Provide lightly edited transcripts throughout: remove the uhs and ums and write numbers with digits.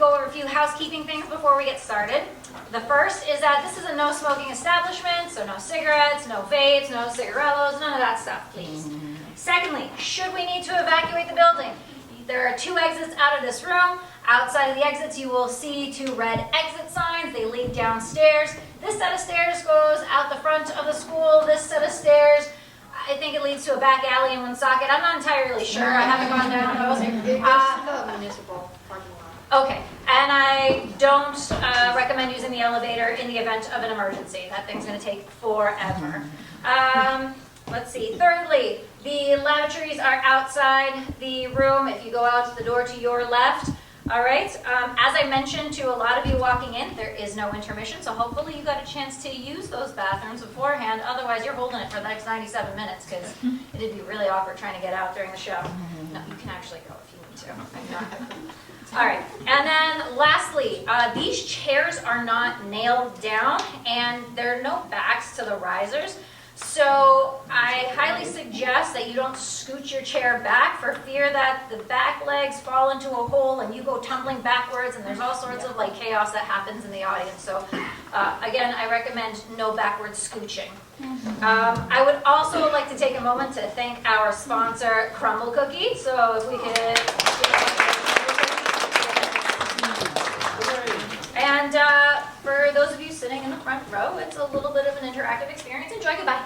go over a few housekeeping things before we get started. The first is that this is a no smoking establishment, so no cigarettes, no vapes, no cigarillos, none of that stuff, please. Secondly, should we need to evacuate the building, there are 2 exits out of this room. Outside of the exits, you will see 2 red exit signs. They lead downstairs. This set of stairs goes out the front of the school. This set of stairs, I think it leads to a back alley in Woonsocket. I'm not entirely sure. I haven't gone down those. It goes to the municipal parking lot. Okay, and I don't recommend using the elevator in the event of an emergency. That thing's going to take forever. Let's see. Thirdly, the lavatories are outside the room. If you go out the door to your left. All right. As I mentioned to a lot of you walking in, there is no intermission, so hopefully you got a chance to use those bathrooms beforehand. Otherwise, you're holding it for the next 97 minutes because it'd be really awkward trying to get out during the show. No, you can actually go if you need to. All right. And then lastly, these chairs are not nailed down, and there are no backs to the risers. So I highly suggest that you don't scoot your chair back for fear that the back legs fall into a hole and you go tumbling backwards, and there's all sorts of like chaos that happens in the audience. So again, I recommend no backward scooching. I would also like to take a moment to thank our sponsor, Crumble Cookie. So if we could... And for those of you sitting in the front row, it's a little bit of an interactive experience. Enjoy. Goodbye.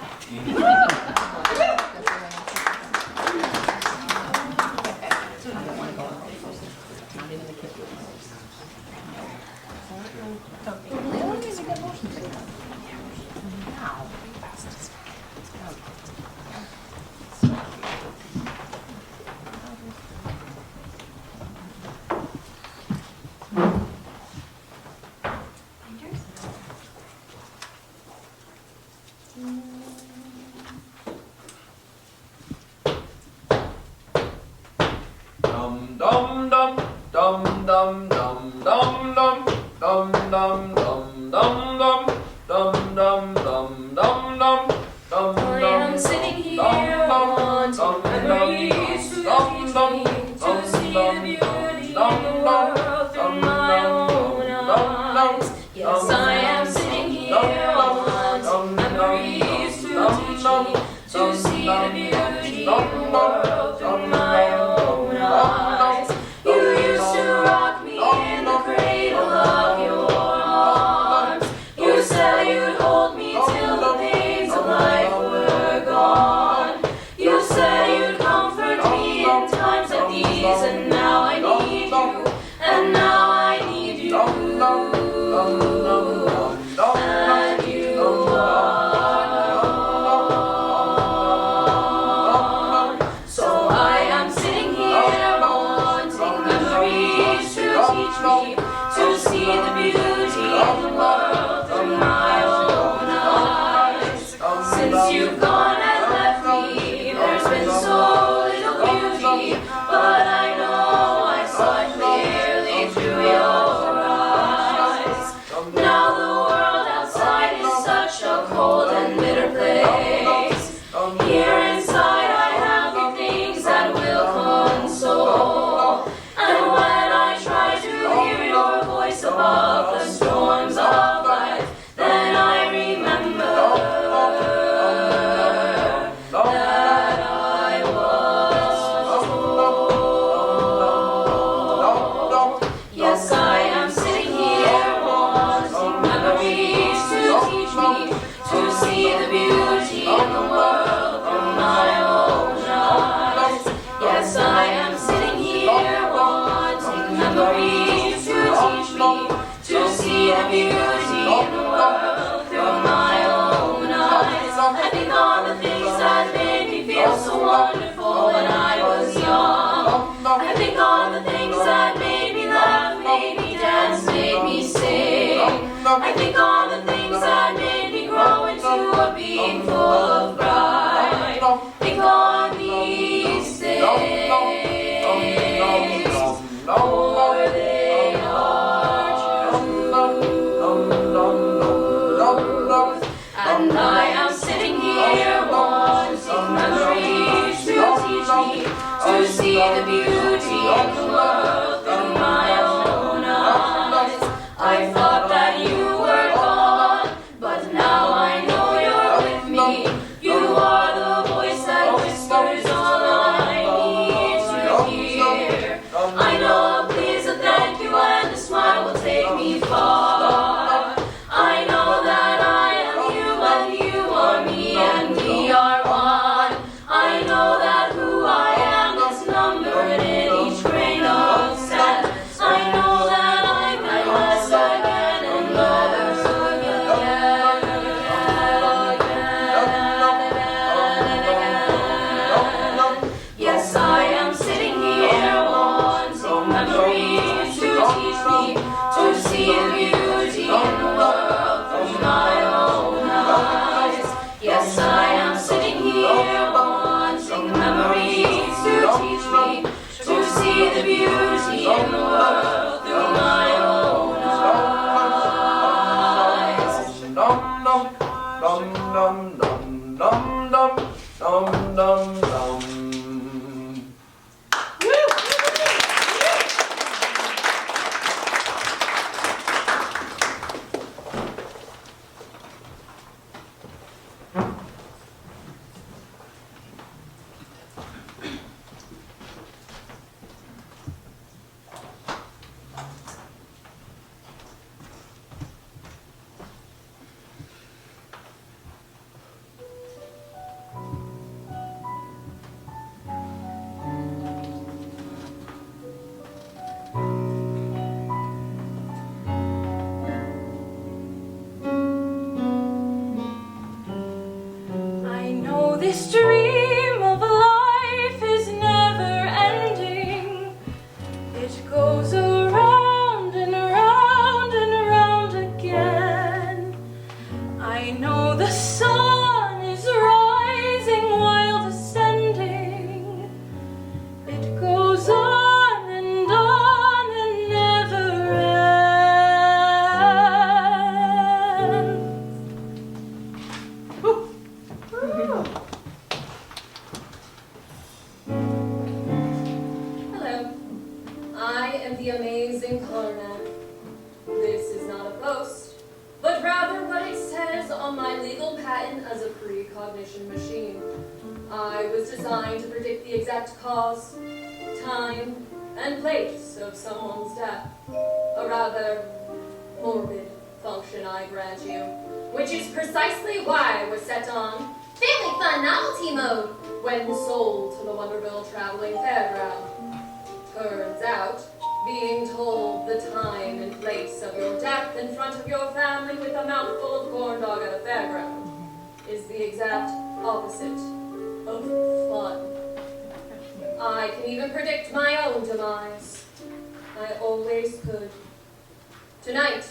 But I know beauty in the world through my own eyes. Dum dum dum dum dum dum dum dum dum. I know this dream of life is never ending. It goes around and around and around again. I know the sun is rising while descending. It goes on and never ends. Woo. Hello, I am the amazing Karnak. This is not a boast, but rather what it says on my legal patent as a precognition machine. I was designed to predict the exact cause, time, and place of someone's death. A rather morbid function, I grant you, which is precisely why I was set on Family Fun Novelty Mode when sold to the Wonderville Traveling Fairground. Turns out, being told the time and place of your death in front of your family with a mouthful of corn dog at a fairground is the exact opposite of fun. I can even predict my own demise. I always could. Tonight,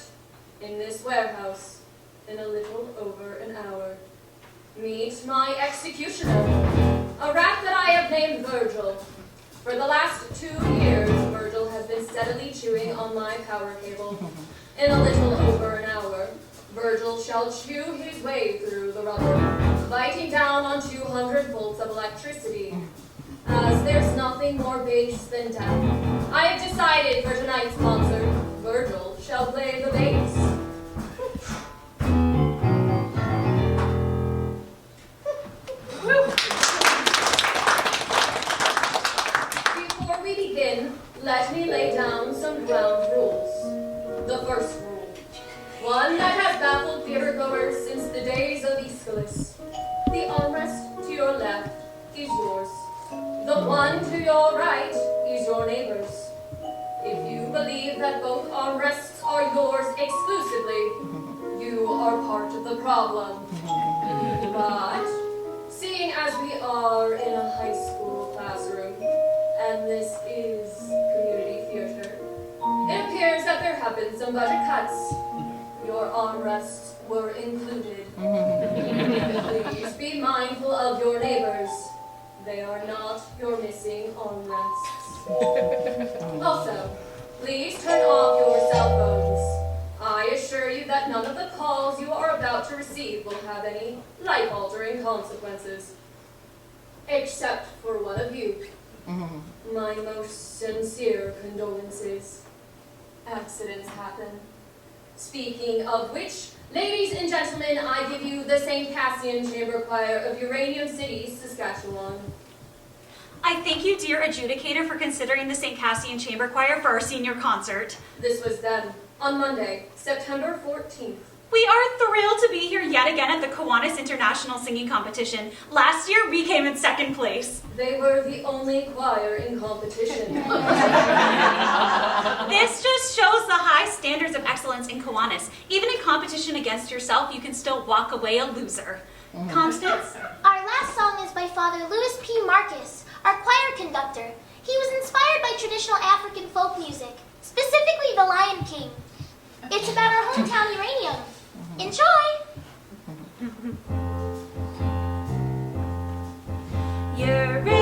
in this warehouse, in a little over an hour, meet my executioner, a rat that I have named Virgil. For the last 2 years, Virgil has been steadily chewing on my power cable. In a little over an hour, Virgil shall chew his way through the rubber, biting down on 200 volts of electricity. As there's nothing more base than death, I have decided for tonight's concert, Virgil shall play the bass. Before we begin, let me lay down some ground rules. The first rule, one that has baffled theatergoers since the days of Aeschylus. The armrest to your left is yours. The one to your right is your neighbor's. If you believe that both armrests are yours exclusively, you are part of the problem. But, seeing as we are in a high school classroom, and this is community theater, it appears that there have been some budget cuts. Your armrests were included. Please be mindful of your neighbors. They are not your missing armrests. Also, please turn off your cell phones. I assure you that none of the calls you are about to receive will have any life-altering consequences. Except for one of you. My most sincere condolences. Accidents happen. Speaking of which, ladies and gentlemen, I give you the St. Cassian Chamber Choir of Uranium City, Saskatchewan. I thank you, dear adjudicator, for considering the St. Cassian Chamber Choir for our senior concert. This was then, on Monday, September 14th. We are thrilled to be here yet again at the Kiwanis International Singing Competition. Last year, we came in second place. They were the only choir in competition. This just shows the high standards of excellence in Kiwanis. Even in competition against yourself, you can still walk away a loser. Constance? Our last song is by Father Louis P. Marcus, our choir conductor. He was inspired by traditional African folk music, specifically the Lion King. It's about our hometown uranium. Enjoy! Uranium,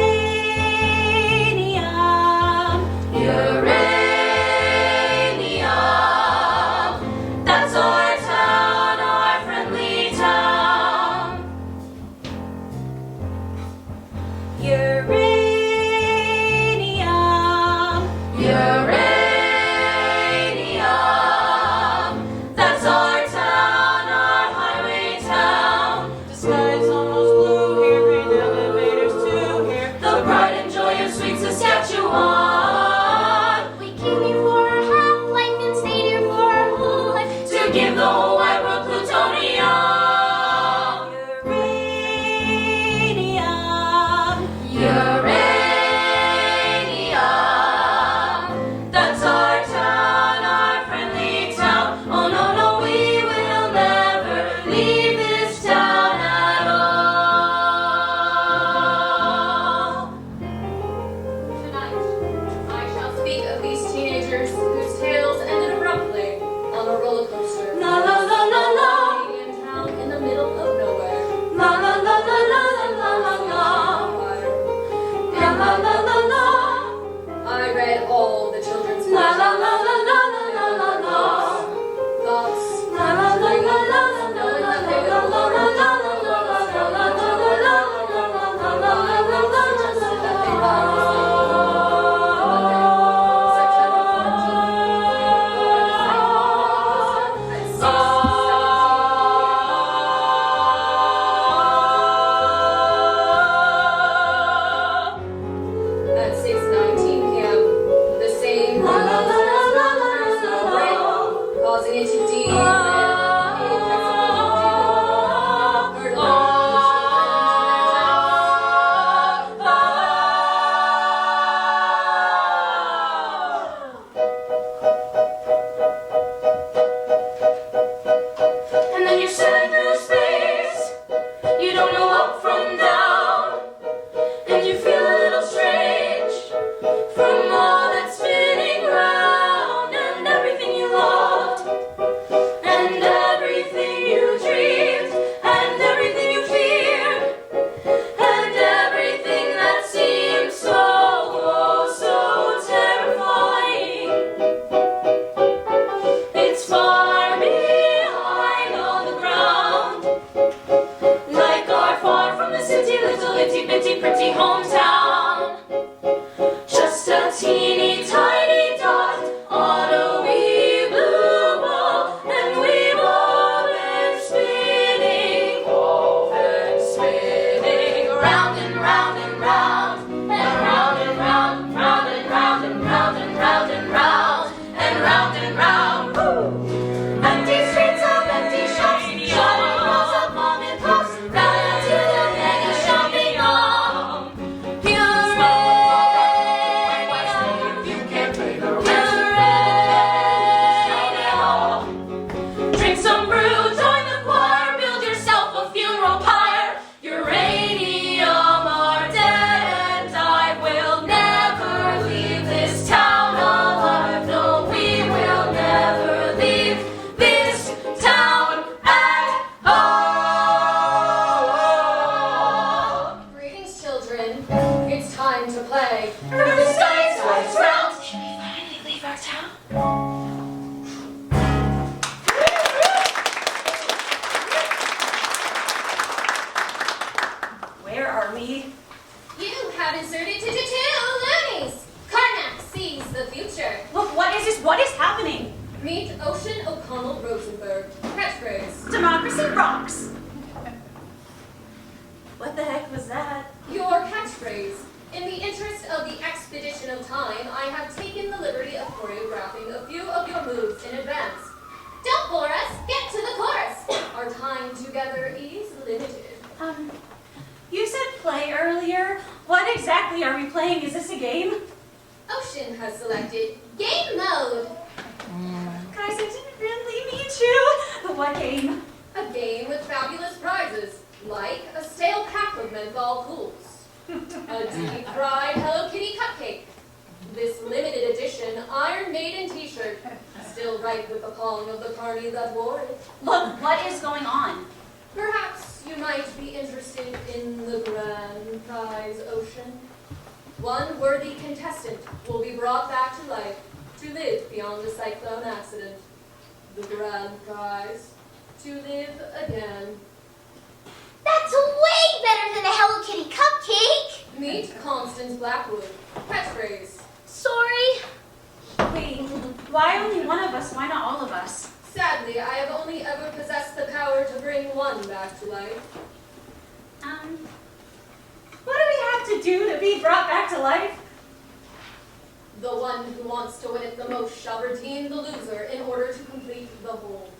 Uranium. That's our town, our highway town. The sky's almost blue here, green elevators too here. The pride and joy of sweet Saskatchewan. We came here for our half-life and stayed here for our whole life. To give the whole wide world plutonium. Uranium. Uranium. That's our town, our friendly town. Oh no, no, we will never leave this town at all. Tonight, I shall speak of these teenagers whose tales ended abruptly on a roller coaster. La la la la la. In town in the middle of nowhere. La la la la la la la la la. La la la la. I read all the children's la la la la la la la la. Thoughts. La la la la la la la la la la. At 6:19 p.m., the same causing it to deep and apex of the and then you're sailing through space. You don't know up from down, and you feel a little strange from all that spinning round, and everything you loved, and everything you dreamed, and everything you feared, and everything that seemed so, oh, so terrifying. It's far behind on the ground, like our far from the city, little itty bitty pretty hometown. Just a teeny tiny dot on a wee blue ball, and we've all been spinning, round and round and round, and round and round, round and round and round and round and round, and round and round. Woo! Empty streets of empty shops, shining walls of mom and pops, round into the mega shopping mall. Drink some brew, join the choir, build yourself a funeral pyre. Uranium are dead, and I will never leave this town alive. No, we will never leave this town at all. Greetings, children. It's time to play. The sky is always round. Can we finally leave our town? Where are we? You have inserted two loonies. Karnak sees the future. Look, what is this? What is happening? Meet Ocean O'Connell Rosenberg. Catchphrase. Democracy rocks. What the heck was that? Your catchphrase. In the interest of the expedition of time, I have taken the liberty of choreographing a few of your moves in advance. Don't bore us. Get to the chorus. Our time together is limited. You said play earlier. What exactly are we playing? Is this a game? Ocean has selected game mode. Guys, I didn't really meet you. What game? A game with fabulous prizes, like a stale pack of menthol pools, a deep-fried Hello Kitty cupcake, this limited edition Iron Maiden t-shirt, still ripe with the palm of the party that wore it. Look, what is going on? Perhaps you might be interested in the grand prize, Ocean. One worthy contestant will be brought back to life to live beyond the Cyclone accident. The grand prize, to live again. That's way better than a Hello Kitty cupcake. Meet Constance Blackwood. Catchphrase. Sorry. Why only one of us? Why not all of us? Sadly, I have only ever possessed the power to bring one back to life. What do we have to do to be brought back to life? The one who wants to win it the most shall redeem the loser in order to complete the whole.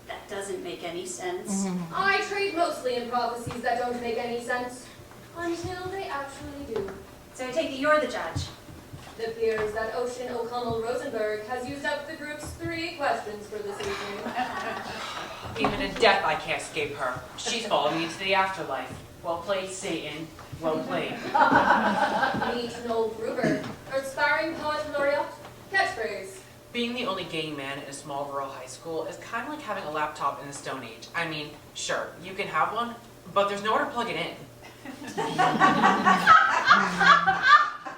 That doesn't make any sense. I trade mostly in prophecies that don't make any sense, until they actually do. So I take it you're the judge. It appears that Ocean O'Connell Rosenberg has used up the group's 3 questions for this evening. Even in death, I can't escape her. She's followed me into the afterlife. Well played, Satan. Well played. Meet Noel Gruber, aspiring poet laureate. Catchphrase. Being the only gay man in a small rural high school is kind of like having a laptop in the Stone Age. I mean, sure, you can have one, but there's nowhere to plug it in.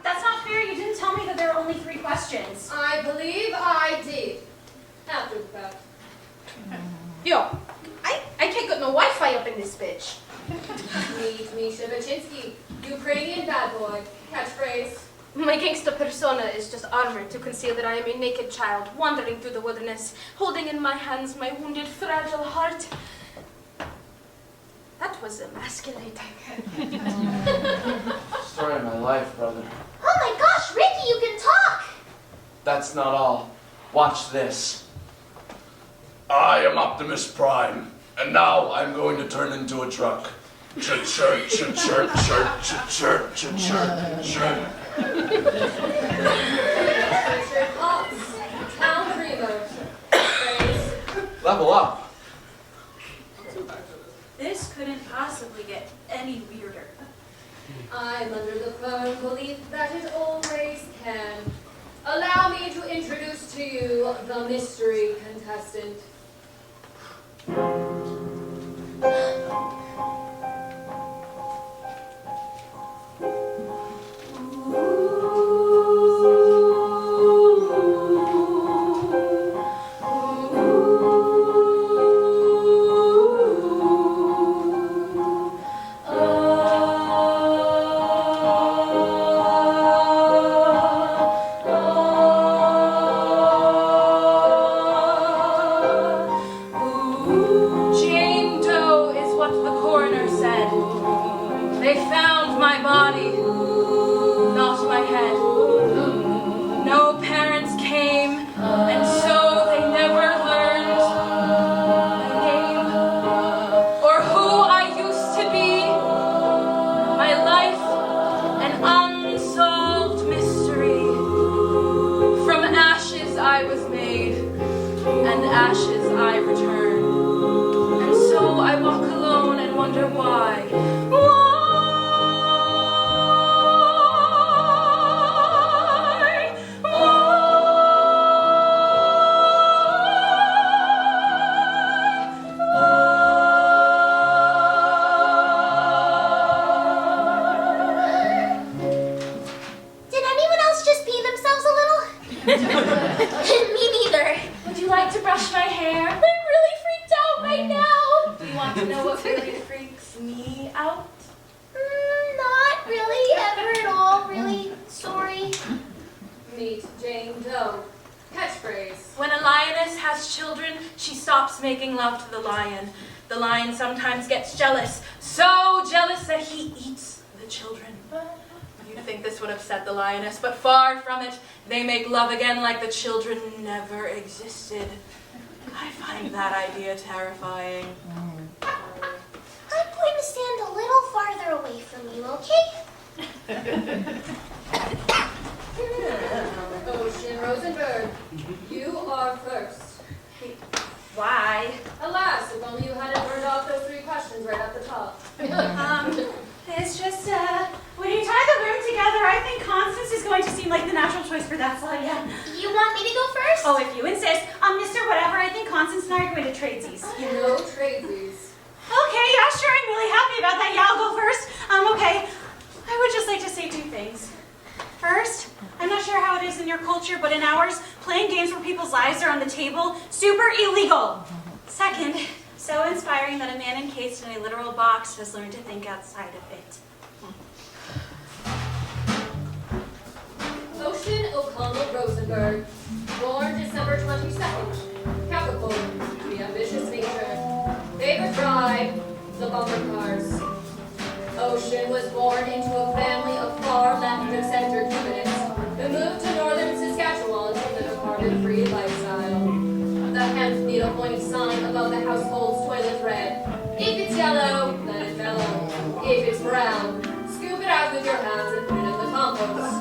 That's not fair. You didn't tell me that there are only 3 questions. I believe I did. After the fact. Yo, I can't get no Wi-Fi up in this bitch. Meet Misha Baczynski, Ukrainian bad boy. Catchphrase. My gangsta persona is just armor to conceal that I am a naked child wandering through the wilderness, holding in my hands my wounded, fragile heart. That was emasculating. Story of my life, brother. Oh my gosh, Ricky, you can talk! That's not all. Watch this. I am Optimus Prime, and now I'm going to turn into a truck. Chirp, chirp, chirp, chirp, chirp, chirp, chirp, chirp, chirp. Richard Potts, Town Dreamer. Phrase. Level up. This couldn't possibly get any weirder. I'm under the firm belief that it always can. Allow me to introduce to you the mystery contestant. Making love to the lion. The lion sometimes gets jealous, so jealous that he eats the children. You'd think this would upset the lioness, but far from it. They make love again like the children never existed. I find that idea terrifying. I'm going to stand a little farther away from you, okay? Ocean Rosenberg, you are first. Why? Alas, if only you hadn't burned off those 3 questions right at the top. It's just, when you tie the room together, I think Constance is going to seem like the natural choice for that slide, yeah. You want me to go first? Oh, if you insist. Mr. Whatever, I think Constance and I are going to trade these. No tradesies. Okay, yeah, sure, I'm really happy about that. Yeah, I'll go first. Okay, I would just like to say 2 things. First, I'm not sure how it is in your culture, but in ours, playing games where people's lives are on the table, super illegal. Second, so inspiring that a man encased in a literal box has learned to think outside of it. Ocean O'Connell Rosenberg. Rosenberg. Born December 22nd. Capricorn, the ambitious nature. Favorite ride, the bumper cars. Ocean was born into a family of far left of center humanists who moved to northern Saskatchewan to live a carbon-free lifestyle. The hemp needlepoint sign above the household's toilet read, "If it's yellow, let it mellow. If it's brown, scoop it out with your hands and put it in the compost."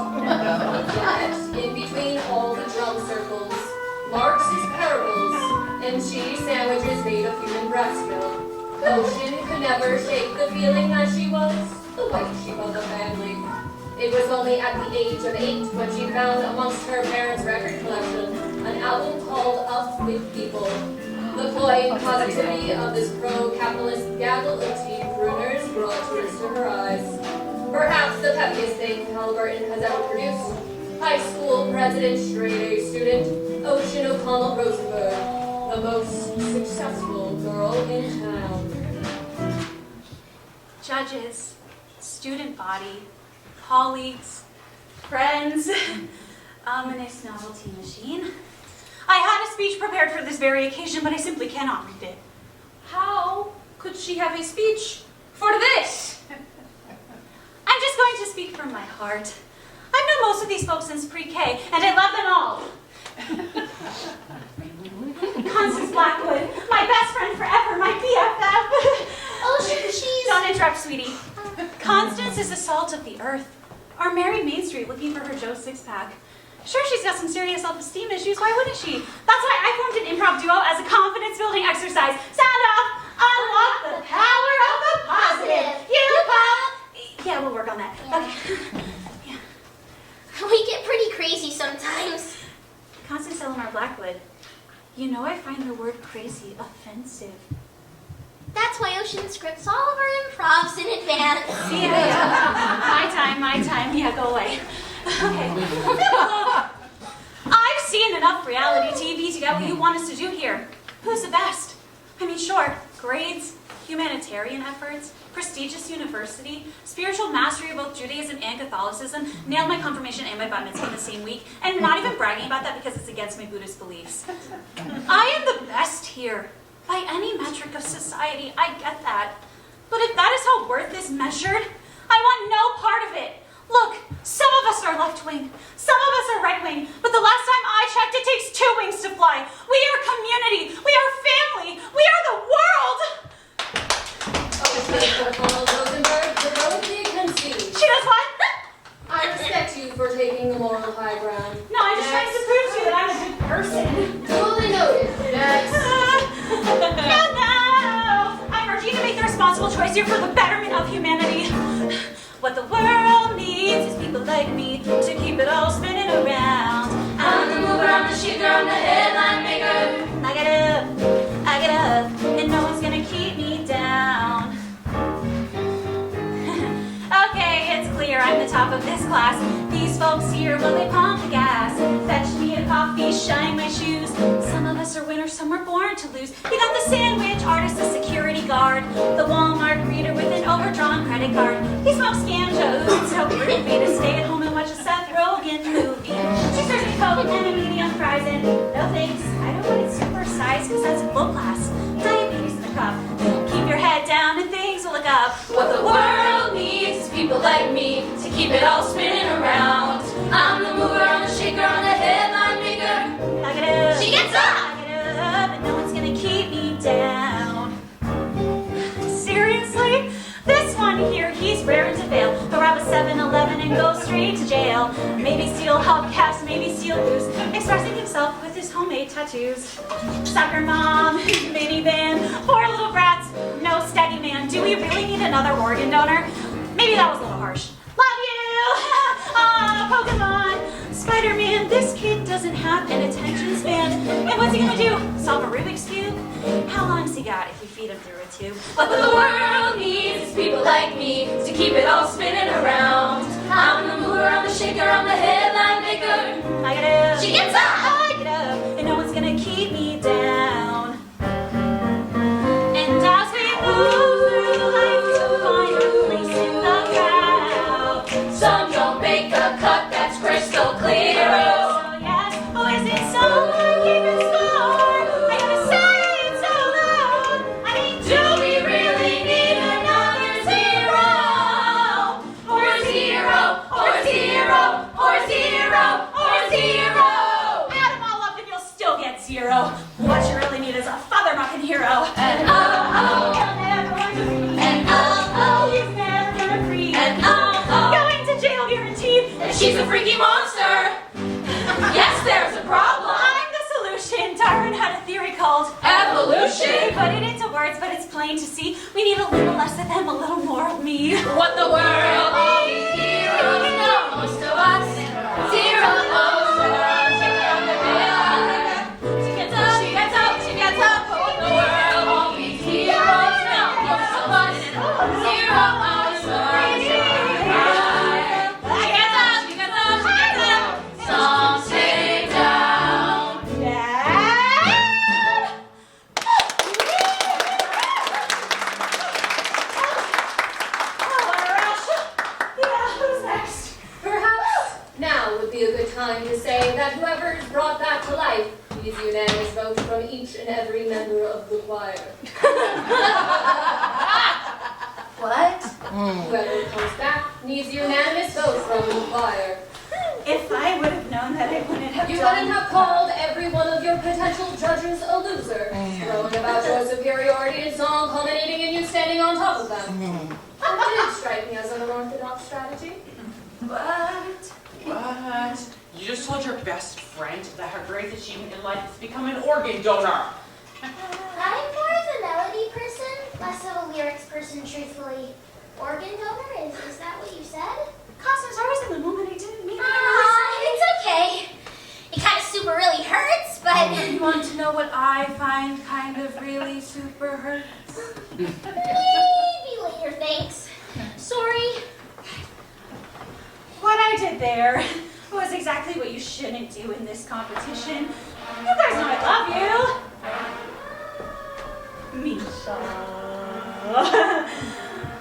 Yet, in between all the drum circles, Marx's parables and cheese sandwiches made of human breast milk, Ocean could never shake the feeling that she was the white sheep of the family. It was only at the age of 8 when she found amongst her parents' record collection an album called Up With People. The coy positivity of this pro-capitalist gaggle of teen crooners brought tears to her eyes. Perhaps the peppiest thing Halliburton has ever produced. High school president, straight-A student, Ocean O'Connell Rosenberg, the most successful girl in town. Judges, student body, colleagues, friends, ominous novelty machine. I had a speech prepared for this very occasion, but I simply cannot read it. How could she have a speech for this? I'm just going to speak from my heart. I've known most of these folks since pre-K, and I love them all. Constance Blackwood, my best friend forever, my BFF. Ocean, she's... Don't interrupt, sweetie. Constance is the salt of the earth. Our married Main Street looking for her Joe six-pack. Sure, she's got some serious self-esteem issues. Why wouldn't she? That's why I formed an improv duo as a confidence-building exercise. Sound off! Unlock the power of the positive. You pop! Yeah, we'll work on that. Okay. Yeah. We get pretty crazy sometimes. Constance Eleanor Blackwood, you know I find the word crazy offensive. That's why Ocean scripts all of our improvs in advance. Yeah. My time. Yeah, go away. Okay. I've seen enough reality TV to get what you want us to do here. Who's the best? I mean, sure, grades, humanitarian efforts, prestigious university, spiritual mastery of both Judaism and Catholicism, nailed my confirmation and my bat mitzvah in the same week, and not even bragging about that because it's against my Buddhist beliefs. I am the best here. By any metric of society, I get that. But if that is how worth is measured, I want no part of it. Look, some of us are left-wing, some of us are right-wing, but the last time I checked, it takes 2 wings to fly. We are community, we are family, we are the world! O'Connell Rosenberg, the road you can see. She does what? I respect you for taking the moral high ground. No, I'm just trying to prove to you that I'm a good person. Duly noted. Next. No! I'm urging you to make the responsible choice here for the betterment of humanity. What the world needs is people like me to keep it all spinning around. I'm the mover, I'm the shaker, I'm the headline maker. I get up, and no one's gonna keep me down. Okay, it's clear I'm the top of this class. These folks here, well, they pump the gas. Fetch me a coffee, shine my shoes. Some of us are winners, some were born to lose. You got the sandwich artist, the security guard, the Walmart greeter with an overdrawn credit card. He smokes ganja, ooh, it's so groovy to stay at home and watch a Seth Rogen movie. She serves me Coke and a medium fries and no thanks, I don't want it super sized because that's full class. Diabetes in the cup. Keep your head down and things will look up. What the world needs is people like me to keep it all spinning around. I'm the mover, I'm the shaker, I'm the headline maker. I get up. She gets up! I get up, and no one's gonna keep me down. Seriously? This one here, he's raring to fail. But rob a 7-Eleven and go straight to jail. Maybe steal hubcaps, maybe steal booze. Expressing himself with his homemade tattoos. Soccer mom, minivan, poor little brats. No steady man. Do we really need another organ donor? Maybe that was a little harsh. Love you! Pokemon! Spider-Man, this kid doesn't have an attention span. And what's he gonna do? Solve a Rubik's Cube? How long's he got if you feed him through a tube? What the world needs is people like me to keep it all spinning around. I'm the mover, I'm the shaker, I'm the headline maker. I get up. She gets up! I get up, and no one's gonna keep me down. And as we move through life, you'll find a place in the crowd. Some don't make a cut that's crystal clear. So yes, hero. What you really need is a father mucking hero. And oh, He'll never want to be. and oh, He's never gonna free. and oh, Going to jail guaranteed. she's a freaky monster. Yes, there's a problem. I'm the solution. Darwin had a theory called Evolution. They put it into words, but it's plain to see. We need a little less of them, a little more of me. What the world needs heroes know most of us. Zero knows the world. She gets up, she gets up, she gets up. What the world needs heroes know most of us. Zero knows the world. She gets up, she gets up, she gets up. Some sit down. Who's next? Perhaps now would be a good time to say that whoever is brought back to life needs unanimous vote from each and every member of the choir. What? Whoever comes back needs unanimous vote from the choir. If I would have known that, I wouldn't have You done. wouldn't have called every one of your potential judges a loser, throwing about your superiority in song, culminating in you standing on top of them. It did strike me as an unorthodox strategy. What? You just told your best friend that her greatest achievement in life is to become an organ donor. I'm more of a melody person, less of a lyrics person, truthfully. Organ donor? Is that what you said? Cosmos, I was in the moment. I didn't mean it. It's okay. It kind of super really hurts, but You want to know what I find kind of really super hurts? maybe later, thanks. Sorry. What I did there was exactly what you shouldn't do in this competition. You guys know I love you. Misha.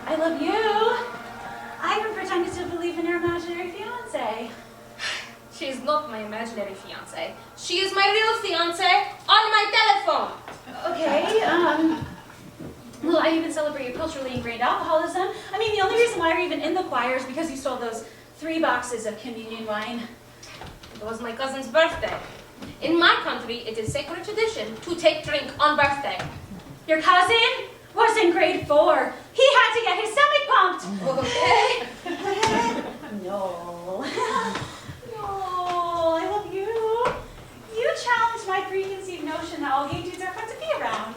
I love you. I haven't pretended to believe in your imaginary fiance. She's not my imaginary fiance. She is my real fiance on my telephone. Okay, well, I even celebrate your culturally ingrained alcoholism. I mean, the only reason why you're even in the choir is because you stole those 3 boxes of communion wine. It was my cousin's birthday. In my country, it is sacred tradition to take drink on birthday. Your cousin was in grade 4. He had to get his stomach pumped. Okay. No. No, I love you. You challenged my preconceived notion that all gay dudes are fun to be around.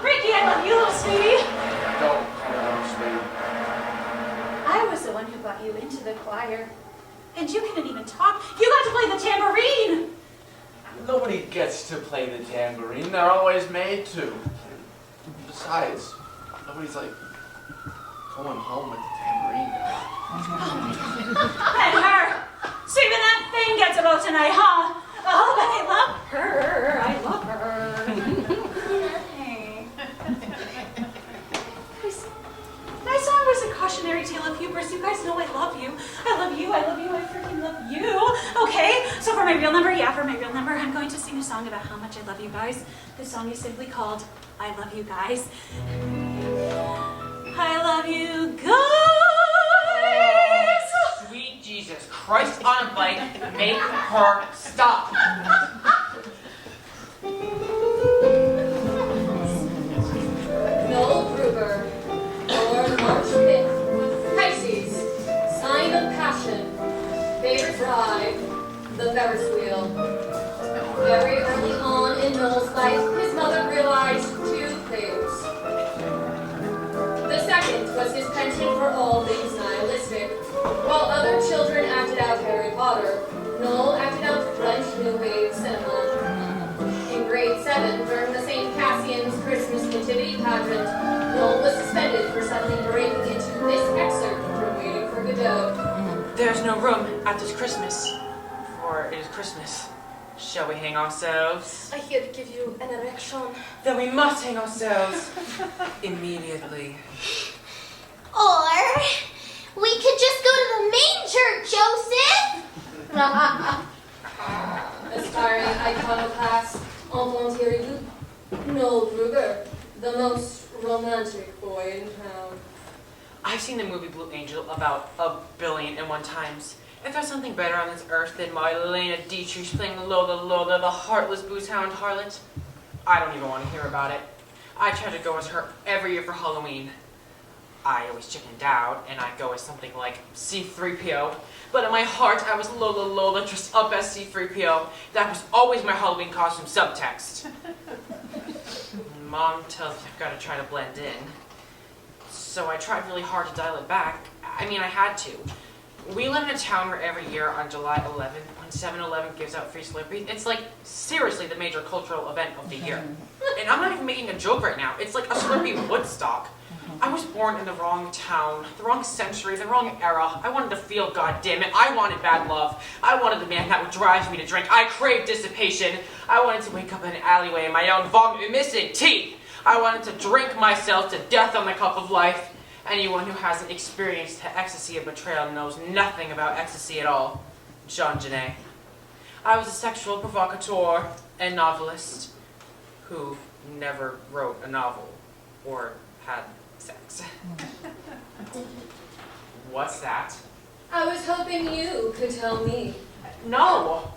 Ricky, I love you, little sweetie. Don't call me sweet. I was the one who got you into the choir. And you couldn't even talk. You got to play the tambourine. Nobody gets to play the tambourine. They're always made to. Besides, nobody's like going home with the tambourine. And her. Sweeping that thing gets about tonight, huh? Oh, but I love her. I love her. Hey. My song was a cautionary tale of hubris. You guys know I love you. I love you. I love you. I freaking love you. Okay, so for my real number, I'm going to sing a song about how much I love you guys. This song is simply called I Love You Guys. I love you guys. Sweet Jesus Christ on a bike, make her stop. Noel Kruger, born March 5th, Pisces, sign of passion, favorite ride, the Ferris wheel. Very early on in Noel's life, his mother realized 2 things. The second was his penchant for all things nihilistic. While other children acted out Harry Potter, Noel acted out French New Wave cinema. In grade 7, during the St. Cassian's Christmas Nativity pageant, Noel was suspended for suddenly breaking into this excerpt from Waiting for Godot. There's no room at this Christmas, for it is Christmas. Shall we hang ourselves? I here give you an erection. Then we must hang ourselves immediately. Or we could just go to the manger, Joseph. Aspiring iconoclast, enfant terrible, Noel Kruger, the most romantic boy in town. I've seen the movie Blue Angel about 1,000,000,001 times. If there's something better on this earth than my Elena Dietrich playing Lola Lola, the heartless booze hound harlot, I don't even want to hear about it. I try to go as her every year for Halloween. I always chickened out, and I'd go as something like C-3PO. But in my heart, I was Lola Lola dressed up as C-3PO. That was always my Halloween costume subtext. Mom tells me I've got to try to blend in. So I tried really hard to dial it back. I mean, I had to. We live in a town where every year on July 11th, when 7-Eleven gives out free Slurpees, it's like seriously the major cultural event of the year. And I'm not even making a joke right now. It's like a Slurpee Woodstock. I was born in the wrong town, the wrong century, the wrong era. I wanted to feel, goddammit. I wanted bad love. I wanted the man that would drive me to drink. I craved dissipation. I wanted to wake up in an alleyway in my own vomit missing teeth. I wanted to drink myself to death on the cup of life. Anyone who hasn't experienced the ecstasy of betrayal knows nothing about ecstasy at all. Jean Genet. I was a sexual provocateur and novelist who never wrote a novel or had sex. What's that? I was hoping you could tell me. No!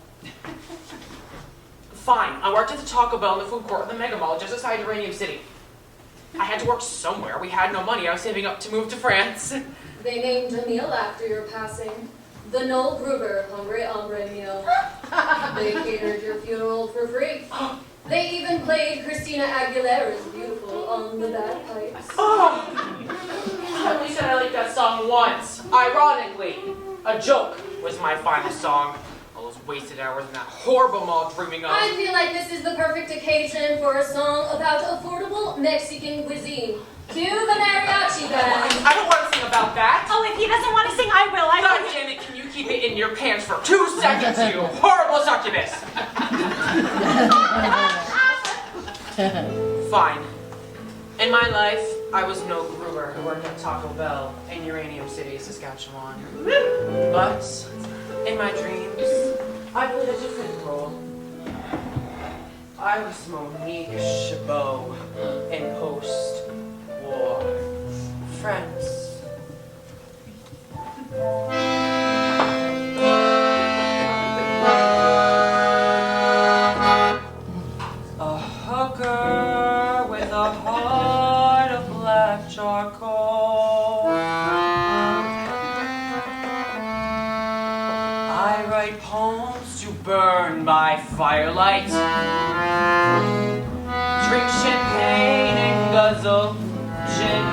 Fine, I worked at the Taco Bell in the food court of the Mega Mall just outside Uranium City. I had to work somewhere. We had no money. I was saving up to move to France. They named a meal after your passing. The Noel Gruber Hungry Hombre meal. They catered your funeral for free. They even played Christina Aguilera's Beautiful on the bagpipes. Oh! At least I liked that song once. Ironically, A Joke was my final song. All those wasted hours in that horrible mall dreaming of. I feel like this is the perfect occasion for a song about affordable Mexican cuisine. Cue the mariachi band. I don't want to sing about that. Oh, if he doesn't want to sing, I will. I God will. damn it, can you keep it in your pants for 2 seconds, you horrible succubus? Fine. In my life, I was no Gruber who worked at Taco Bell in Uranium City, Saskatchewan. But in my dreams, I played a different role. I was Monique Chabot in post-war France. A hooker with a heart of black charcoal. I write poems to burn by firelight. Drink champagne and guzzle gin.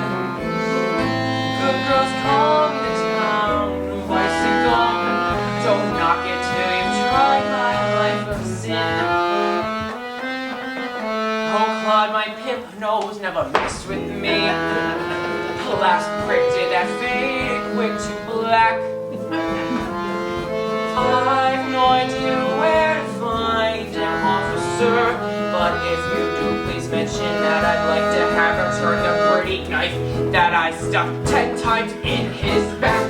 Good girls come to town, bicycle. Don't knock it till you've tried my life of sin. Oh, Claude, my pimp nose never mixed with me. Last printed that faded quick to black. I've no idea where to find an officer, but if you do, please mention that I'd like to have her turn the pretty knife that I stuck 10 times in his back.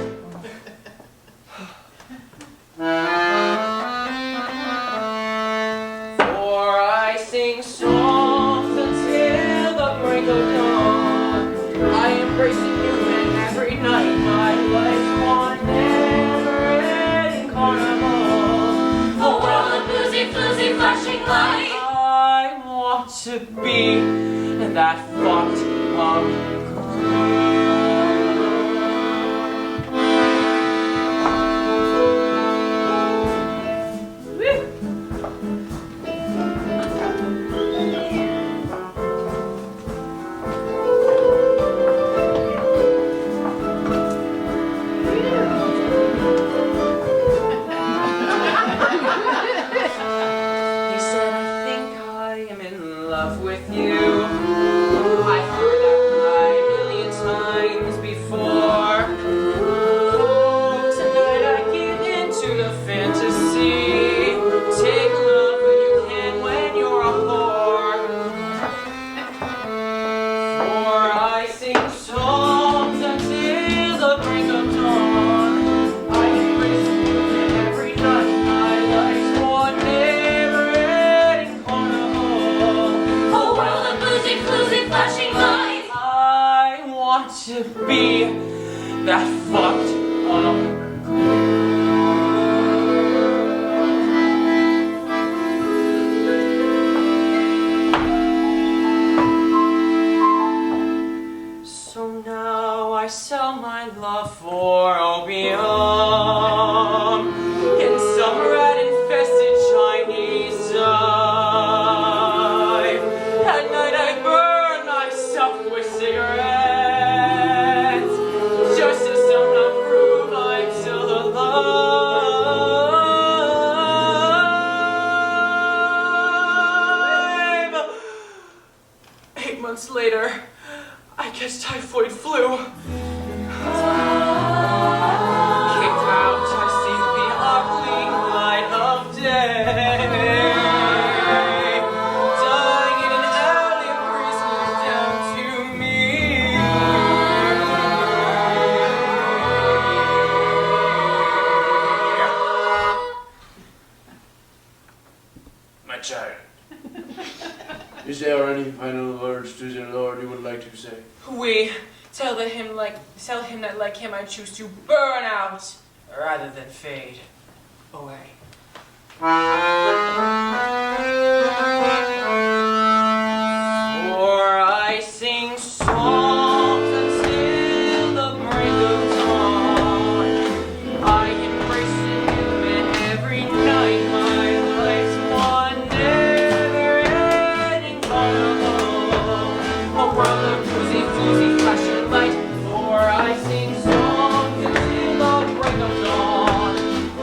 For I sing songs until the break of dawn. I am embracing you, and every night my life's one never-ending carnival. A world of boozy, floozy, flashing light. I want to be that fucked up to be that fucked up catch typhoid flu. Kicked out, I see the ugly light of day. Dying in an alley, a priest looks down to me. My child, is there any final words to the Lord you would like to say? We tell him that like him I choose to burn out rather than fade away. For I sing songs until the break of dawn. I embrace him and every night my life's one never-ending carnival. A world of woozy flashing light. For I sing songs until the break of dawn.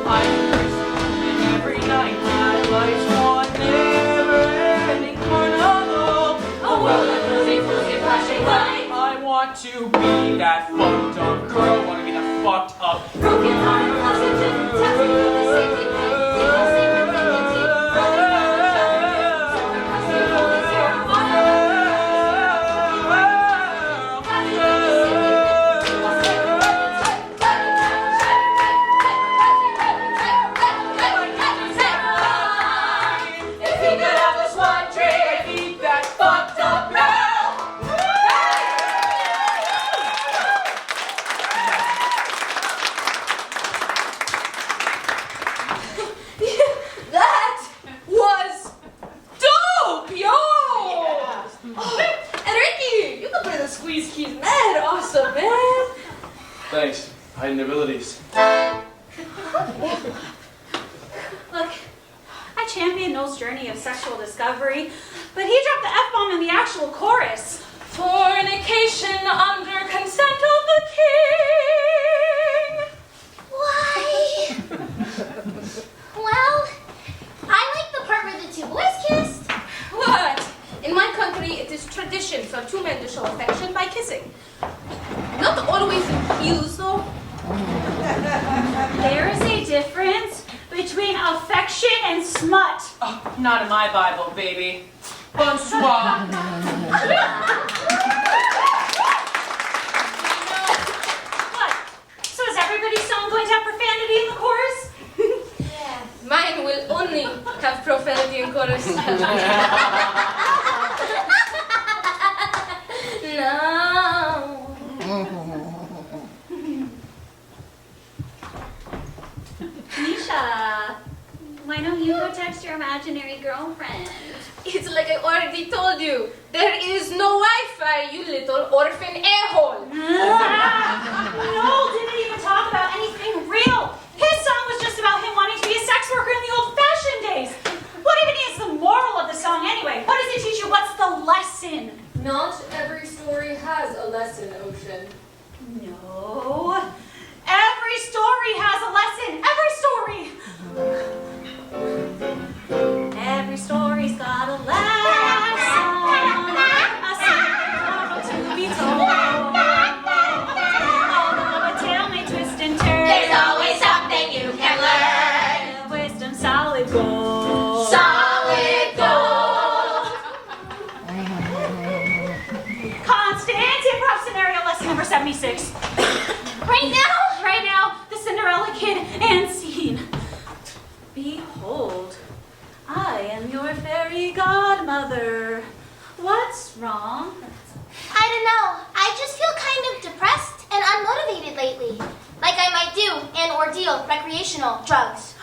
I embrace him and every night my life's one never-ending carnival. A world of woozy flashing light. I want to be that fucked up girl. Want to be that fucked up Broken heart, lost in testing for the safety net. Single saver, dignity, running around the target. Someone must be holding zero fire. If he could have this one dream, I'd be that fucked up girl. That was dope, yo! Oh, and Ricky, you can play the squeeze keys mad awesome, man. Thanks. Hiding abilities. Look, I championed Noel's journey of sexual discovery, but he dropped the F-bomb in the actual chorus. Fornication under consent of the king. Why? Well, I like the part where the two boys kissed. What? In my country, it is tradition for two men to show affection by kissing. Not always in heels, though. There is a difference between affection and smut. Oh, not in my Bible, baby. Bonsoir. What? So is everybody's song going to have profanity in the chorus? Mine will only have profanity in chorus. No. Nisha, why don't you go text your imaginary girlfriend? It's like I already told you. There is no Wi-Fi, you little orphan air-hole. Noel didn't even talk about anything real. His song was just about him wanting to be a sex worker in the old-fashioned days. What even is the moral of the song anyway? What does it teach you? What's the lesson? Not every story has a lesson, Ocean. No. Every story has a lesson. Every story. Every story's got a lesson. A secret to be told. Although a tale may twist and turn, There's always something you can learn. wisdom, solid gold. Solid gold. Constant improv scenario lesson number 76. Right now, the Cinderella Kid and scene. Behold, I am your fairy godmother. What's wrong? I don't know. I just feel kind of depressed and unmotivated lately. Like I might do an ordeal, recreational drugs.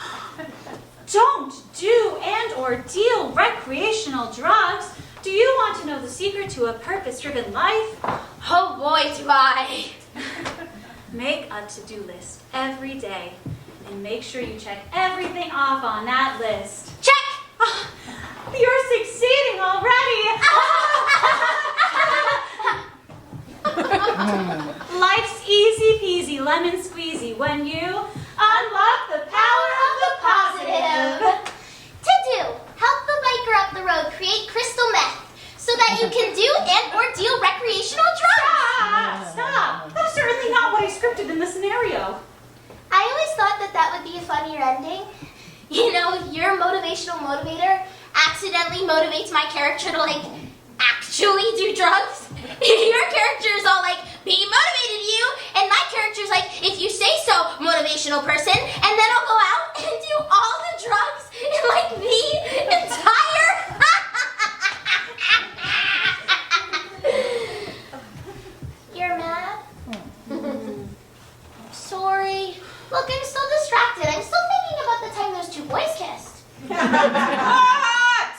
Don't do and or deal recreational drugs. Do you want to know the secret to a purpose-driven life? Oh boy, do I. Make a to-do list every day and make sure you check everything off on that list. Check! Oh, you're succeeding already! Life's easy peasy, lemon squeezy when you unlock the power of the positive. To do, help the biker up the road create crystal meth so that you can do and or deal recreational drugs. funnier ending? You know, your motivational motivator accidentally motivates my character to, like, actually do drugs. Your character is all like, be motivated, you, and my character's like, if you say so, motivational person, and then I'll go out and do all the drugs in, like, the entire... You're mad? Sorry. Look, I'm still distracted. I'm still thinking about the time those two boys kissed. What?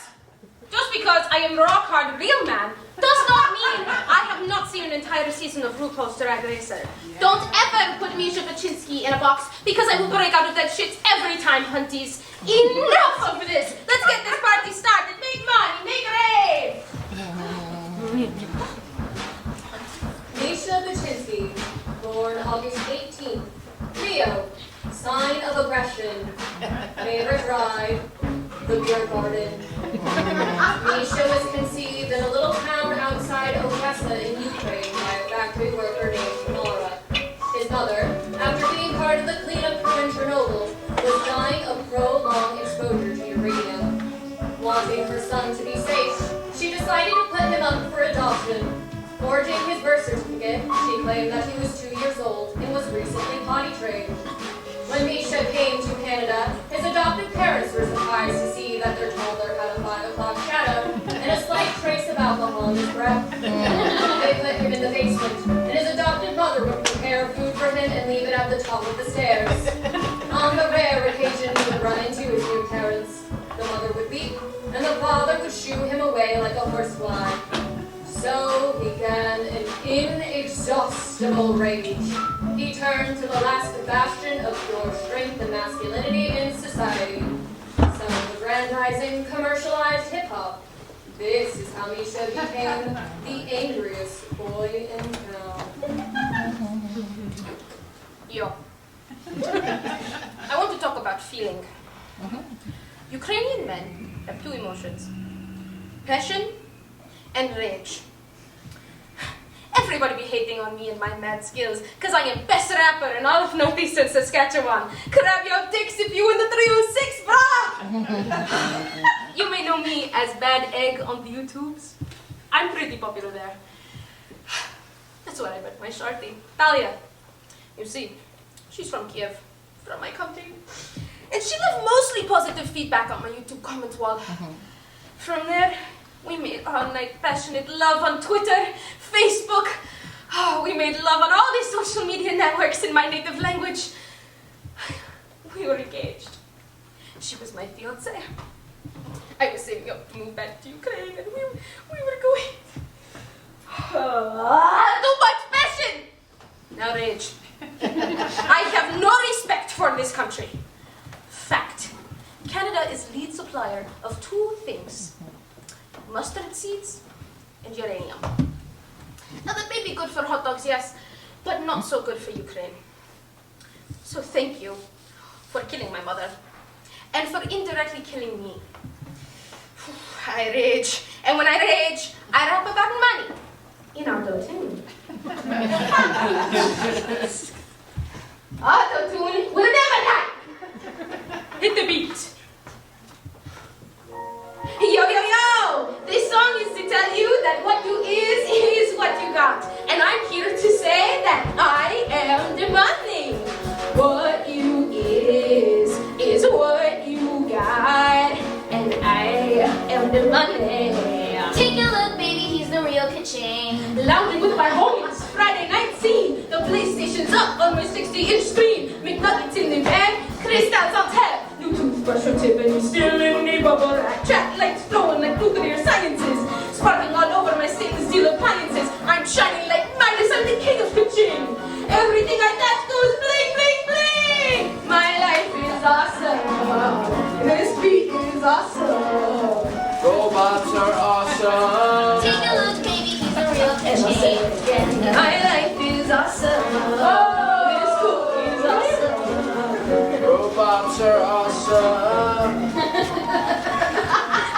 Just because I am rock hard real man does not mean I have not seen an entire season of RuPaul's Drag Racer. Don't ever put Misha Baczynski in a box because I will break out of that shit every time, hunties. Enough of this. Let's get this party started. Make money, make rave. Misha Baczynski, born August 18th, Rio, sign of aggression, favorite ride, the beer garden. Misha was conceived in a little town outside Odessa in Ukraine by a factory worker named Nora. His mother, after being part of the cleanup crew in Chernobyl, was dying of prolonged exposure to uranium. Wanting her son to be safe, she decided to put him up for adoption. Forging his birth certificate, she claimed that he was 2 years old and was recently potty trained. When Misha came to Canada, his adoptive parents were surprised to see that their toddler had a 5 o'clock shadow and a slight trace of alcohol in his breath. They put him in the basement, and his adoptive mother would prepare food for him and leave it at the top of the stairs. On the rare occasion he would run into his new parents, the mother would weep, and the father would shoo him away like a horsefly. So began an inexhaustible rage. He turned to the last bastion of pure strength and masculinity in society. Self-aggrandizing, commercialized hip-hop. This is how Misha became the angriest boy in town. Yo. I want to talk about feeling. Ukrainian men have two emotions. Passion and rage. Everybody be hating on me and my mad skills, cause I am best rapper in all of Northeastern Saskatchewan. Grab your dicks if you in the 306, brah! You may know me as Bad Egg on the YouTubes. I'm pretty popular there. That's where I met my shorty, Talia. You see, she's from Kiev, from my country. And she left mostly positive feedback on my YouTube comment wall. From there, we made all-night passionate love on Twitter, Facebook. Oh, we made love on all these social media networks in my native language. We were engaged. She was my fiancée. I was saving up to move back to Ukraine, and we were going... too much passion! Now rage. I have no respect for this country. Fact. Canada is lead supplier of two things. Mustard seeds and uranium. Now that may be good for hot dogs, yes, but not so good for Ukraine. So thank you for killing my mother and for indirectly killing me. I rage, and when I rage, I rap about money in auto-tune. Auto-tune will never die. Hit the beat. Yo, yo, yo! This song is to tell you that what you is what you got. And I'm here to say that I am demanding. What you is what you got. And I am demanding. Take a look, baby, he's the real ka-ching. Lounging with my homies, Friday night scene. The PlayStation's up on my 60-inch screen. McNuggets in the bag, crystals on tap. New toothbrush or tip and you still in the bubble wrap. Chat lights flowing like nuclear sciences. Sparkling all over my stainless steel appliances. I'm shining like Midas, I'm the king of ka-ching. Everything I touch goes bling, bling, bling. My life is awesome. This beat is awesome. Robots are awesome. Take a look, baby, he's the real And I'll say it ka-ching. again. My life is awesome. This cool is awesome. Robots are awesome.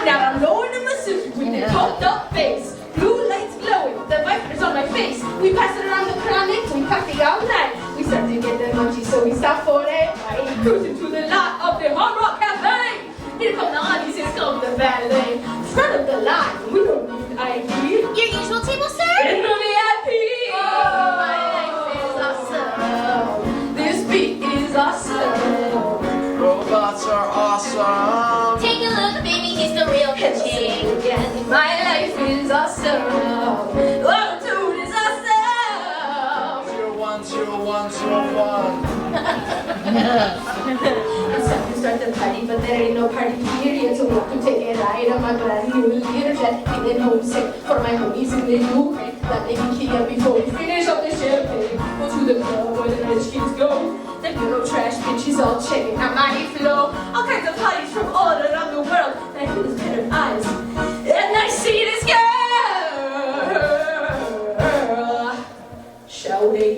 Now I'm rolling in my suit with the coked up face. Blue lights glowing, the vipers on my face. We pass it around the chronic, we party all night. We start to get the munchies, so we stop for it. Cruising to the pool table, sir? In the VIP. Oh, my life is awesome. This beat is awesome. Robots are awesome. Take a look, baby, he's the real king. Again, my life is awesome. Attitude is awesome. 010101. It's time to start the party, but there ain't no party period. So walk to take a ride on my brand new Learjet. Feeling homesick for my homies in the UK. That may be key up before we finish up the champagne. Go to the club where the rich kids go. The Euro trash bitches all checking out my flow. All kinds of parties from all around the world. And I feel this pair of eyes. And I see this girl. Shouty.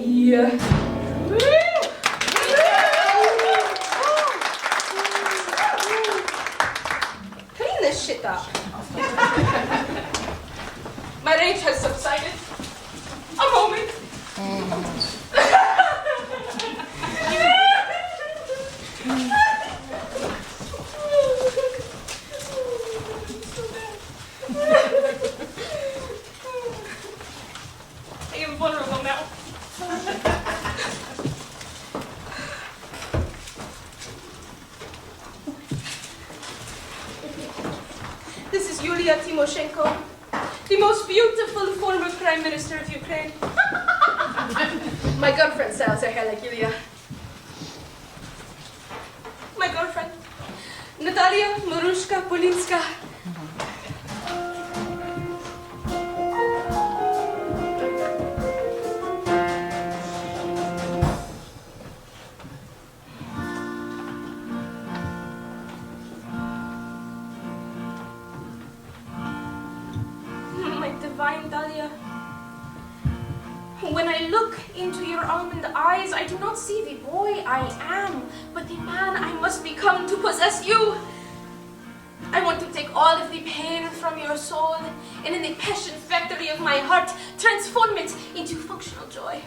Clean this shit up. My rage has subsided. A moment. I am vulnerable now. This is Yulia Tymoshenko, the most beautiful former Prime Minister of Ukraine. My girlfriend styles her hair like Yulia. My girlfriend, Natalia Marushka Polinska. My divine Dahlia. When I look into your almond eyes, I do not see the boy I am, but the man I must become to possess you. I want to take all of the pain from your soul, and in the passion factory of my heart, transform it into functional joy.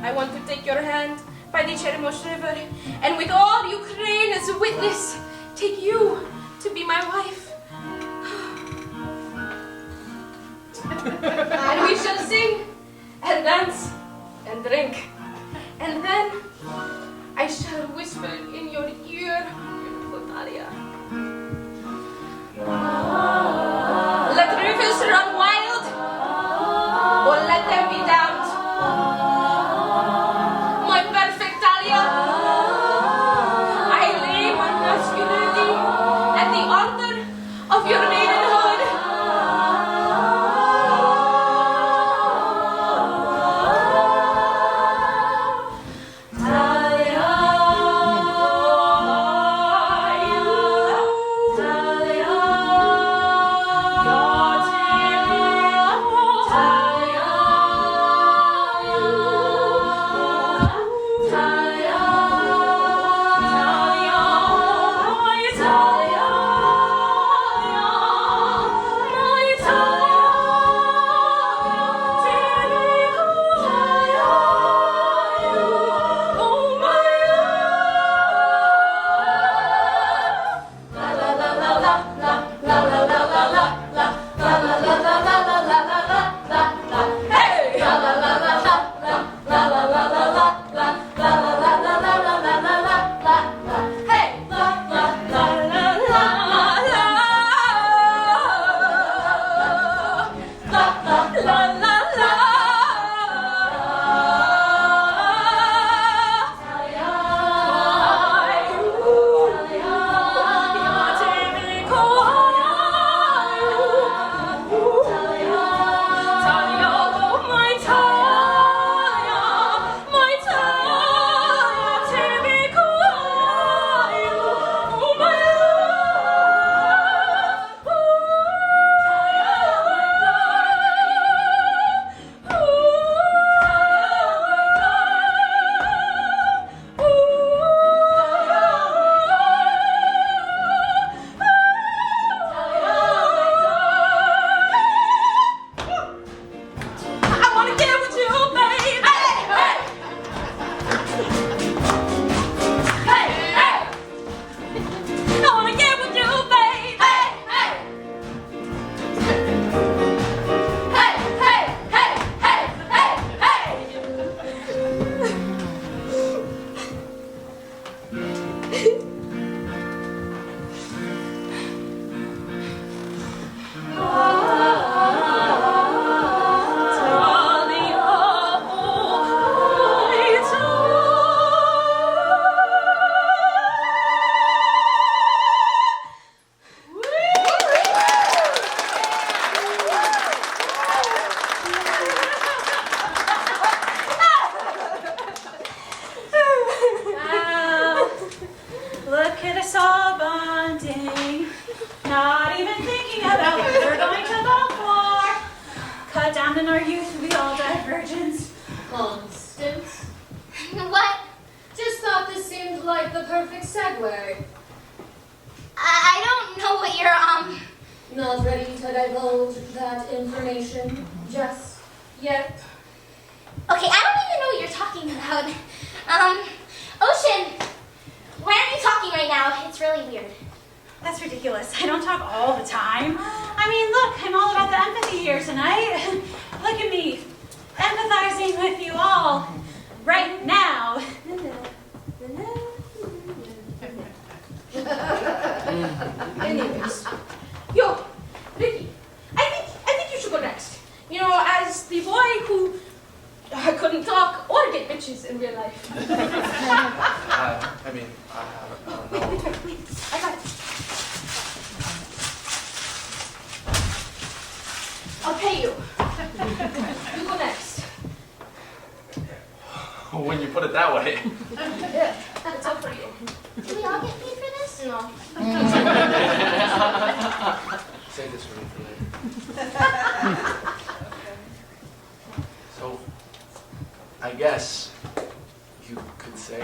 I want to take your hand by the Cheremosh River, and with all Ukraine as a witness, take you to be my wife. And we shall sing, and dance, and drink. And then I shall whisper in your ear, beautiful Dahlia. Let rivers run wild, or let them be damned. My perfect Dahlia, I lay my masculinity at the altar of your maidenhood. Look at us all bonding, not even thinking about what we're going to vote for. Cut down in our youth, we all died virgins. Constance, What? just thought this seemed like the perfect segue. I don't know what you're, Not ready to divulge that information just yet. Okay, I don't even know what you're talking about. Ocean, why aren't you talking right now? It's really weird. That's ridiculous. I don't talk all the time. I mean, look, I'm all about the empathy here tonight. Look at me, empathizing with you all right now. Anyways, yo, Ricky, I think you should go next. You know, as the boy who couldn't talk or get bitches in real life. I don't know. I got it. I'll pay you. You go next. When you put it that way. Yeah, that's up for you. Do we all get paid for this? No. Save this for me for later. So, I guess you could say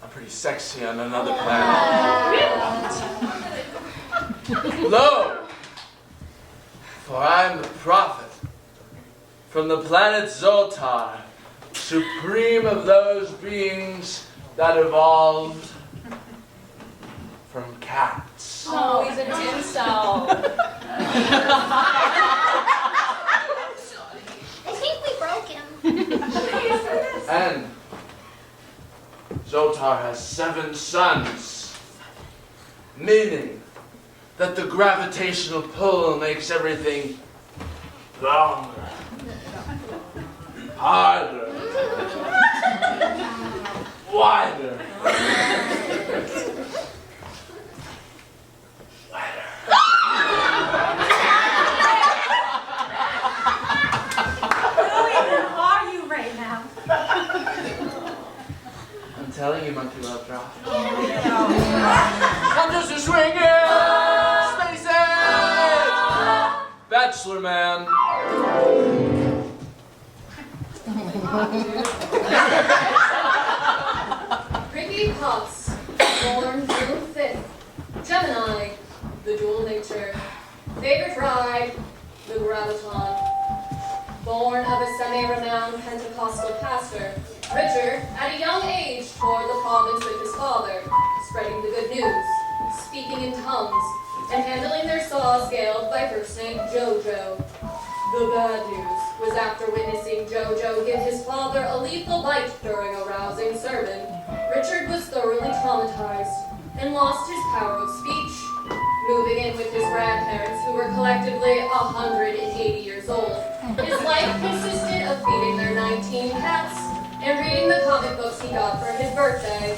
I'm pretty sexy on another planet. Lo! For I am the prophet from the planet Zotar, supreme of those beings that evolved from cats. Oh, he's an incel. I think we broke him. And Zotar has 7 suns, meaning that the gravitational pull makes everything longer, harder, wider, wetter. Who even are you right now? I'm telling you, Monkey Love Drop. I'm just a swinging spaces! Bachelor man. Ricky Potts, born June 5th. Gemini, the dual nature. Favorite ride, the graviton. Born of a semi-renowned Pentecostal pastor, Richard, at a young age, toured the province with his father, spreading the good news, speaking in tongues, and handling their saw-scaled by first name Jojo. The bad news was after witnessing Jojo give his father a lethal bite during a rousing sermon, Richard was thoroughly traumatized and lost his power of speech, moving in with his grandparents who were collectively 180 years old. His life consisted of feeding their 19 cats and reading the comic books he got for his birthday.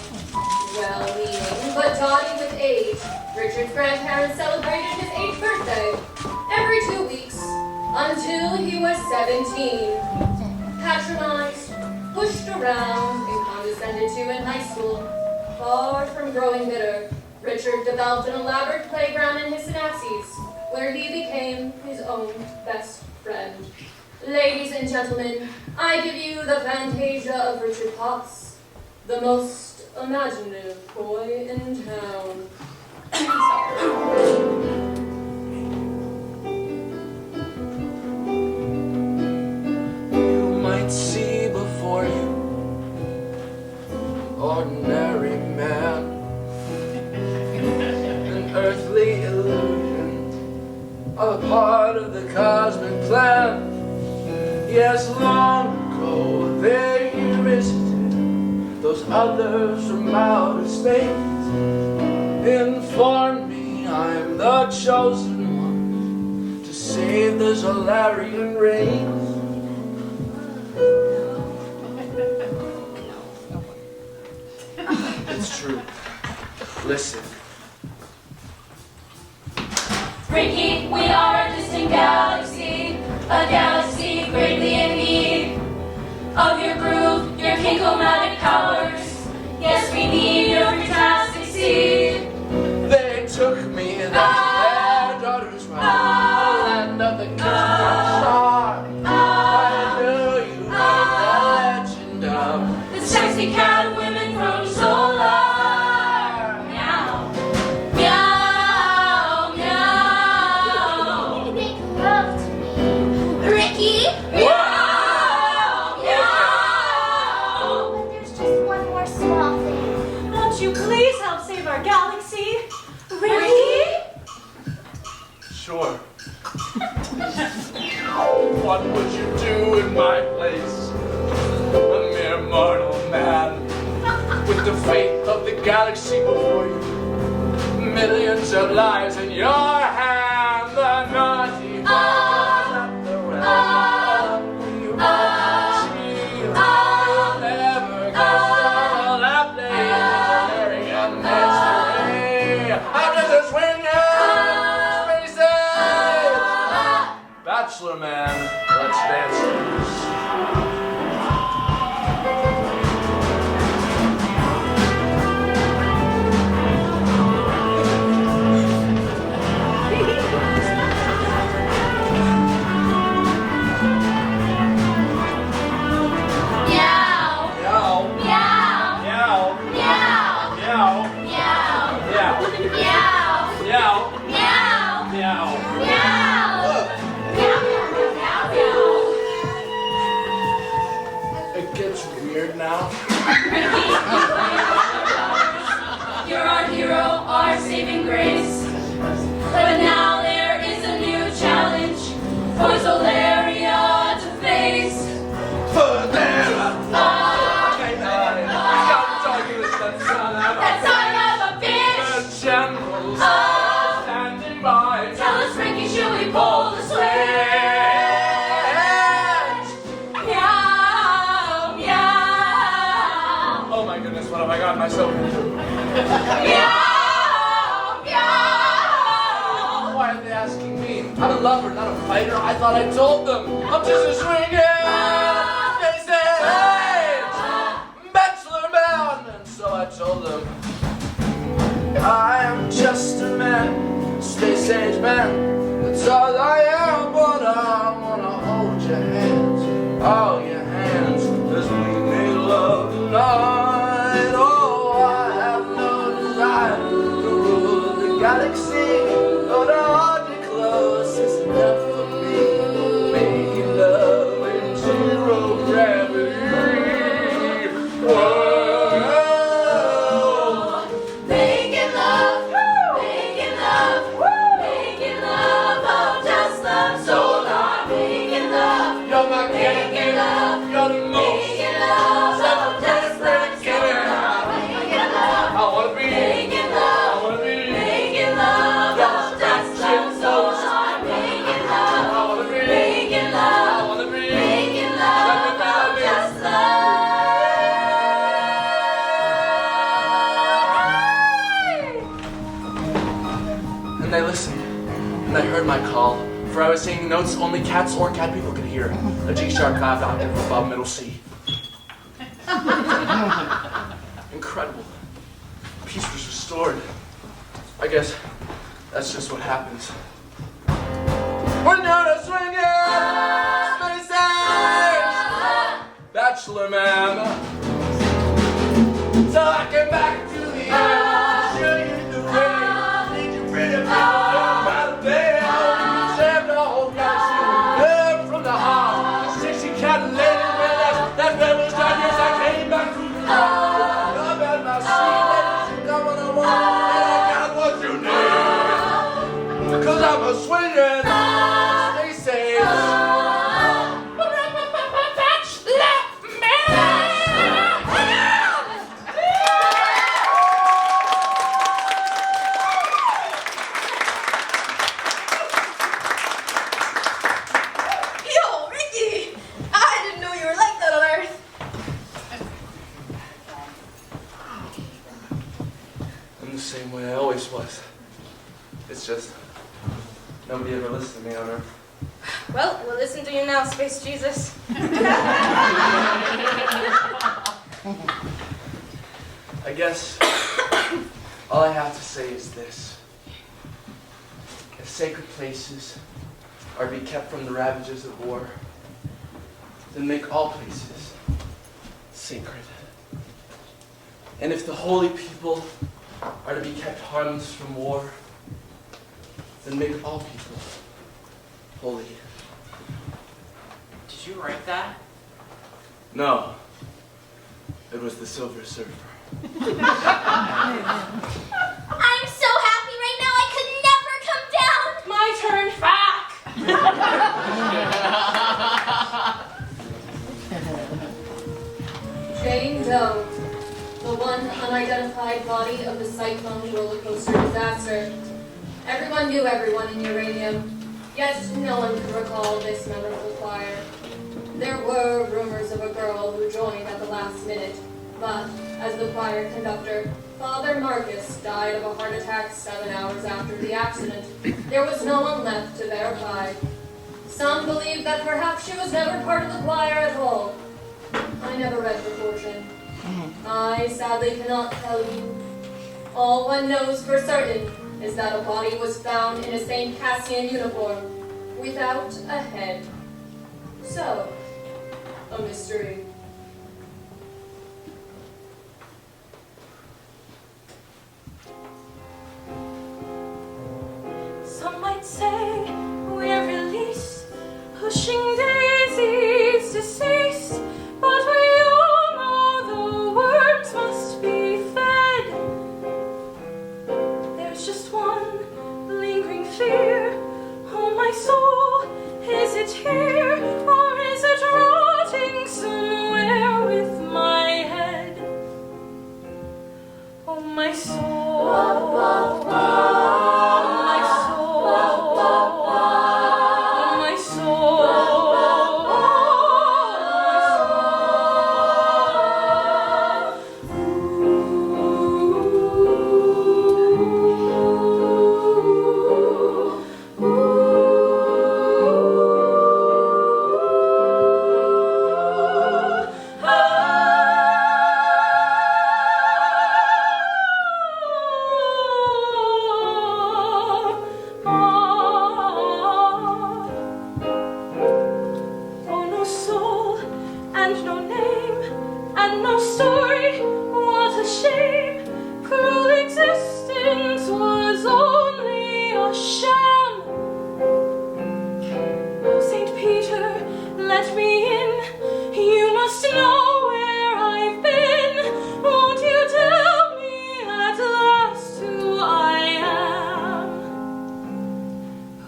Well-meaning, but dotty with age, Richard's grandparents celebrated his 8th birthday every 2 weeks until he was 17. Patronized, pushed around, and condescended to in high school. Far from growing bitter, Richard developed an elaborate playground in his synapses, where he became his own best friend. Ladies and gentlemen, I give you the Fantasia of Richard Potts, the most imaginative boy in town. You might see before you ordinary man, an earthly illusion, a part of the cosmic plan. Yes, long ago they visited those others from outer space. Inform me I'm the chosen one to save the Solarian race. It's true. Listen. Ricky, we are a distant galaxy, a galaxy greatly in need of your groove, your kinkomatic powers. Yes, we need your galaxy. They took me there to their daughter's round, the land of the kingdom star. I know you heard the legend of The sexy cat women from solar. Meow. Meow. Meow. Make love to me. Ricky! Meow. Meow. But there's just one more small thing. Won't you please help save our galaxy? Ricky? Sure. What would you do in my place? A mere mortal man with the fate of the galaxy before you. Millions of lives in your hand. The naughty boys at the realm of humanity. You'll never guess all that daring and mystery. After the swing of spaces, Bachelor man, let's dance. Meow. Meow, Meow. meow, Meow. meow, Meow. meow, Meow. meow, Meow. meow. Meow. Meow. Meow. It gets weird now. You're our hero, our saving grace. But now there is a new challenge for Zolaria to face. That son of a bitch! The generals standing by. Tell us, Ricky, should we pull the switch? Meow, meow. Oh my goodness, what have I gotten myself into? Meow, meow. Why are they asking me? I'm a lover, not a fighter. I thought I told them. I'm just a swinging. They said, hey, Bachelor man. And so I told them, I am just a man, space age man. That's all I am, but I wanna hold your hands, all your hands, as we make love tonight. Oh, I have no desire to rule the galaxy, but to hold you close is enough for me. Making love in zero gravity. Whoa. Making love, making love, making love, oh, just love, solar, making love, You're my making candy, love, you're the most. making love, oh, just love, solar, making love, I wanna be, making I love, wanna be, making love, oh, just love, solar, making love, I wanna be, making I love, wanna be, making love, oh, just love. And they listened, and they heard my call, for I was singing notes only cats or cat people could hear, a G-sharp 5 octave above middle C. Incredible. Peace was restored. I guess that's just what happens. We're not swinging space age, Bachelor man. So I came back to the earth, show you the way. Need you pretty people down by the bay. Save the whole galaxy, live from the heart. 60 cat ladies, man, that's where we start. Yes, I came back to the earth. Love at my seat, ladies, you come on the wall, and I got what you need. Cause I'm a swinging space age. Yo, Ricky! I didn't know you were like that on Earth. I'm the same way I always was. It's just nobody ever listened to me on Earth. Well, we'll listen to you now, Space Jesus. I guess All I have to say is this. If sacred places are to be kept from the ravages of war, then make all places sacred. And if the holy people are to be kept harmless from war, then make all people holy. Did you write that? No, it was the Silver Surfer. I'm so happy right now I could never come down. My turn back. Jane Doe, the one unidentified body of the Cyclone roller coaster disaster. Everyone knew everyone in Uranium, yet no one could recall this memorable choir. There were rumors of a girl who joined at the last minute, but as the choir conductor, Father Marcus died of a heart attack 7 hours after the accident, there was no one left to verify. Some believe that perhaps she was never part of the choir at all. I never read her portion. I sadly cannot tell you. All one knows for certain is that a body was found in a St. Cassian uniform, without a head. So, a mystery. Some might say we're released, pushing daisies to cease, but we all know the worms must be fed. There's just one lingering fear. Oh, my soul, is it here, or is it rotting somewhere with my head? Oh, my soul, oh, my soul, oh, my soul, oh, no soul and no name and no story. What a shame! Cruel existence was only a sham. Oh, Saint Peter, let me in. You must know where I've been. Won't you tell me at last who I am?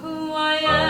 Who I am?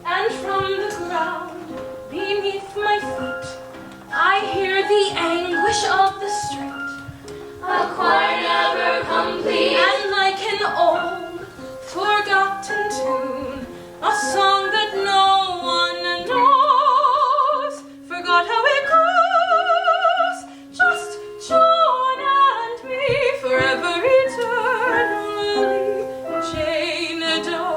And from the ground beneath my feet, I hear the anguish of the street. A choir never complete. And like an old, forgotten tune, a song that no one knows, forgot how it goes. Just John and me, forever eternally, Jane Doe.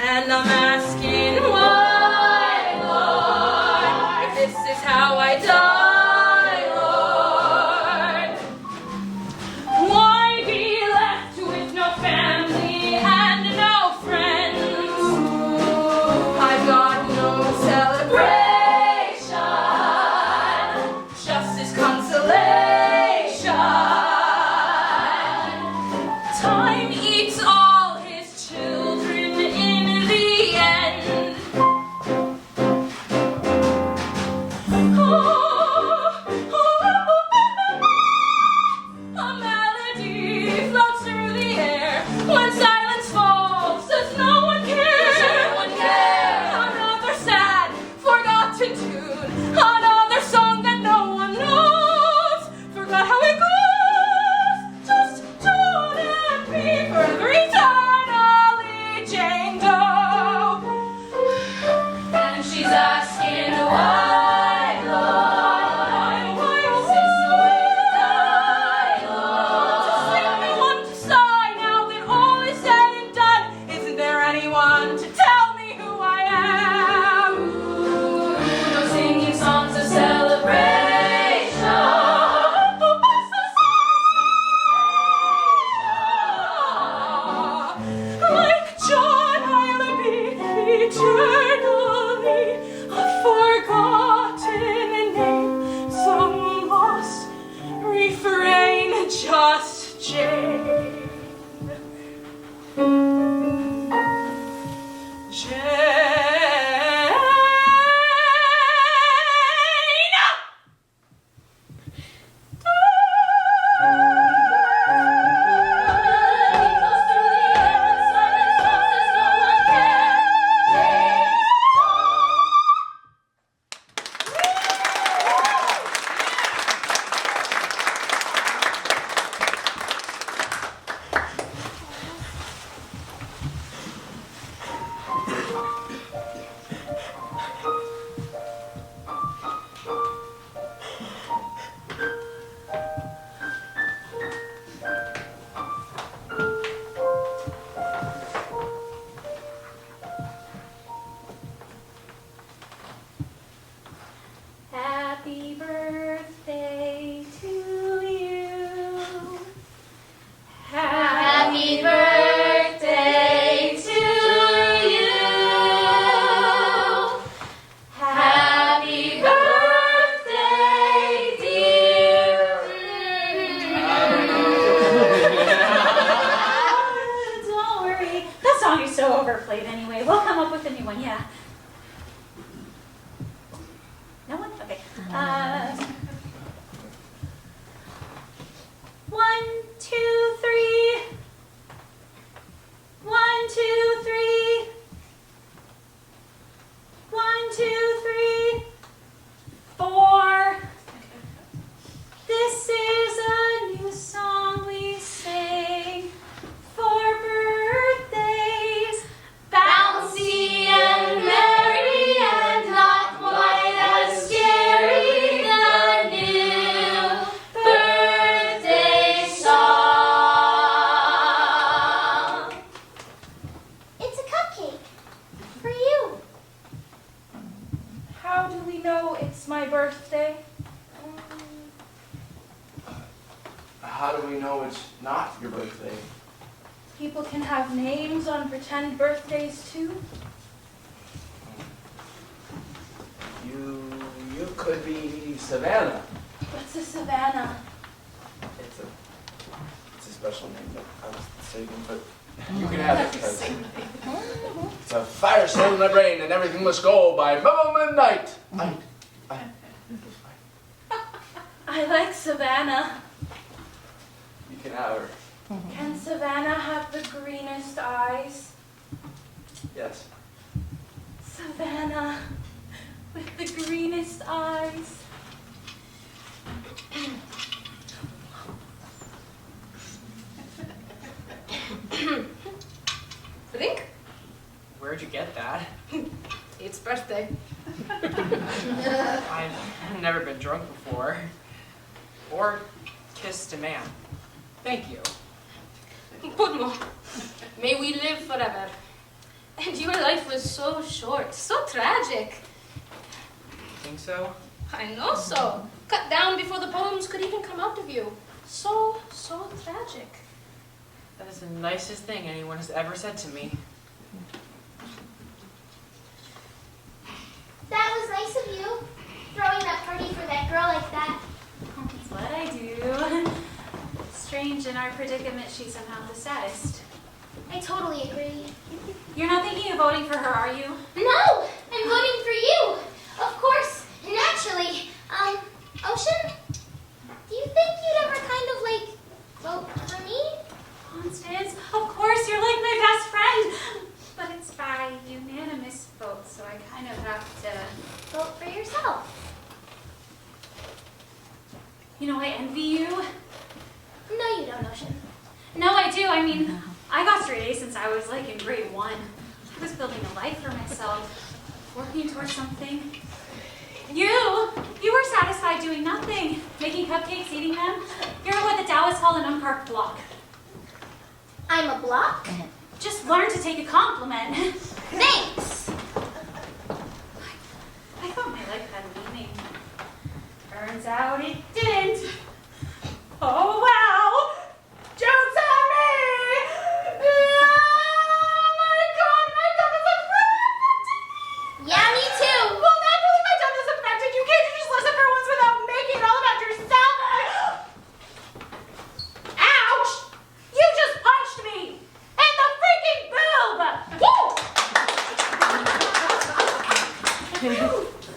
And I'm asking why, Lord, if this is how I die, Lord. Why be left with no family and no friends? I've got no celebration, just this consolation. Time eats all his children in the overplayed anyway. We'll come up with a new one, yeah. No one? Okay. 1, 2, 3. 1, 2, 3. 1, 2, 3. 4. This is a new song we sing for birthdays. Bouncy and merry and not quite as scary, the new birthday song. It's a cupcake. For you. How do we know it's my birthday? How do we know it's not your birthday? People can have names on pretend birthdays too. You could be Savannah. What's a Savannah? It's a special name that I was saving, but you can have it because it's a fire still in my brain and everything must go by midnight. I like Savannah. You can have her. Can Savannah have the greenest eyes? Yes. Savannah with the greenest eyes. Drink? Where'd you get that? It's birthday. I've never been drunk before. Or kissed a man. Thank you. Pudmo, may we live forever. And your life was so short, so tragic. Think so? I know so. Cut down before the poems could even come out of you. So tragic. That is the nicest thing anyone has ever said to me. That was nice of you. Throwing that party for that girl like that. That's what I do. Strange, in our predicament, she's somehow the saddest. I totally agree. You're not thinking of voting for her, are you? No! I'm voting for you! Of course, naturally. Ocean? Do you think you'd ever kind of, vote for me? Constance, of course, you're like my best friend. But it's by unanimous vote, so I kind of have to... Vote for yourself. You know, I envy you. No, you don't, Ocean. No, I do. I mean, I got straight A's since I was in grade 1. I was building a life for myself, working towards something. You were satisfied doing nothing, making cupcakes, eating them. You're what the Taoists call an uncarved block. I'm a block? Just learn to take a compliment. Thanks! I thought my life had meaning. Turns out it didn't. Oh, wow! Joke's on me! Oh, my God, my thumb is affected! Yeah, me too! Well, naturally, my thumb is affected. You can't just listen for once without making it all about yourself. Ouch! You just punched me! In the freaking boob! Woo!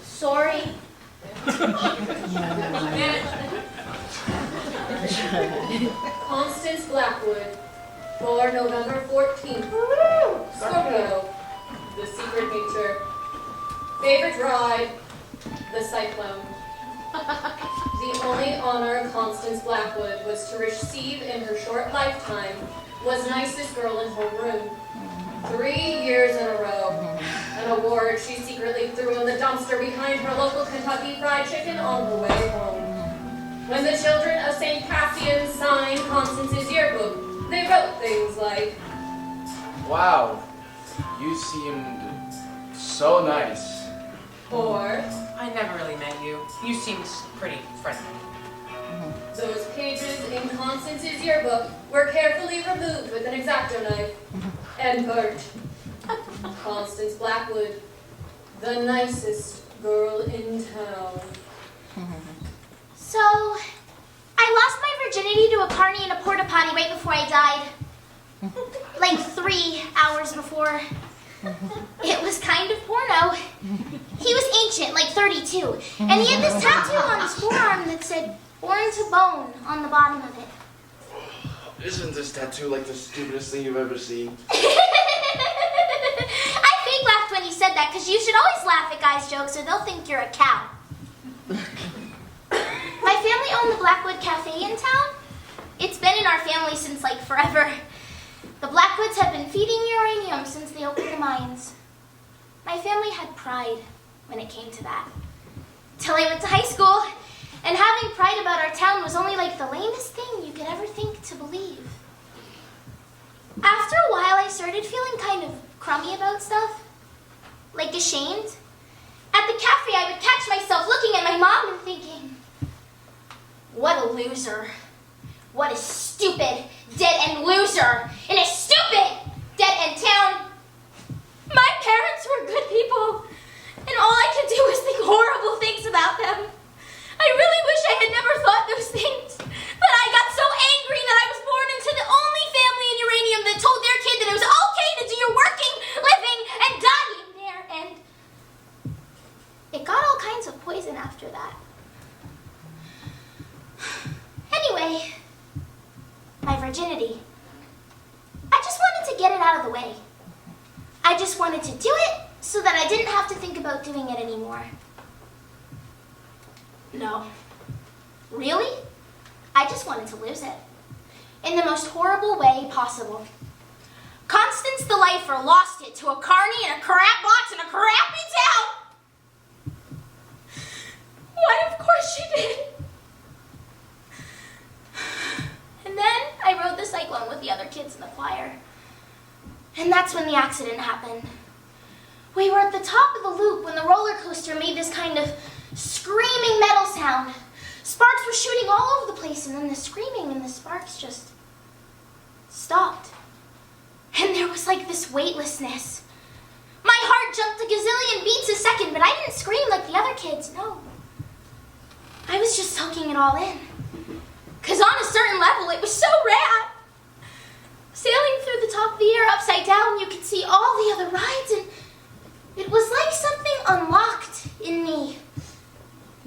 Sorry. Constance Blackwood, born November 14th. Scorpio, the secret nature. Favorite ride, the Cyclone. The only honor Constance Blackwood was to receive in her short lifetime was nicest girl in homeroom. 3 years in a row. An award she secretly threw in the dumpster behind her local Kentucky Fried Chicken on her way home. When the children of St. Cassian signed Constance's yearbook, they wrote things like, Wow, you seemed so nice. or, I never really met you. You seemed pretty friendly. those pages in Constance's yearbook were carefully removed with an X-Acto knife and burnt. Constance Blackwood, the nicest girl in town. So, I lost my virginity to a carny in a porta potty right before I died. 3 hours before. It was kind of porno. He was ancient, like 32, and he had this tattoo on his forearm that said "born to bone" on the bottom of it. Isn't this tattoo like the stupidest thing you've ever seen? I fake laughed when he said that, because you should always laugh at guys' jokes or they'll think you're a cow. My family owned the Blackwood Cafe in town. It's been in our family since, like, forever. The Blackwoods have been feeding uranium since they opened the mines. My family had pride when it came to that. Till I went to high school, and having pride about our town was only like the lamest thing you could ever think to believe. After a while, I started feeling kind of crummy about stuff, like ashamed. At the cafe, I would catch myself looking at my mom and thinking, what a loser. What a stupid, dead-end loser in a stupid, dead-end town. My parents were good people, and all I could do was think horrible things about them. I really wish I had never thought those things, but I got so angry that I was born into the only family in uranium that told their kid that it was okay to do your working, living, and dying there, and it got all kinds of poison after that. Anyway, my virginity. I just wanted to get it out of the way. I just wanted to do it so that I didn't have to think about doing it anymore. No. Really? I just wanted to lose it. In the most horrible way possible. Constance the Lifer lost it to a carny and a crap box in a crappy town. Why, of course she did. And then I rode the Cyclone with the other kids in the choir. And that's when the accident happened. We were at the top of the loop when the roller coaster made this kind of screaming metal sound. Sparks were shooting all over the place, and then the screaming and the sparks just stopped. And there was like this weightlessness. My heart jumped a gazillion beats a second, but I didn't scream like the other kids, no. I was just soaking it all in. Because on a certain level, it was so rad. Sailing through the top of the air upside down, you could see all the other rides, and it was like something unlocked in me.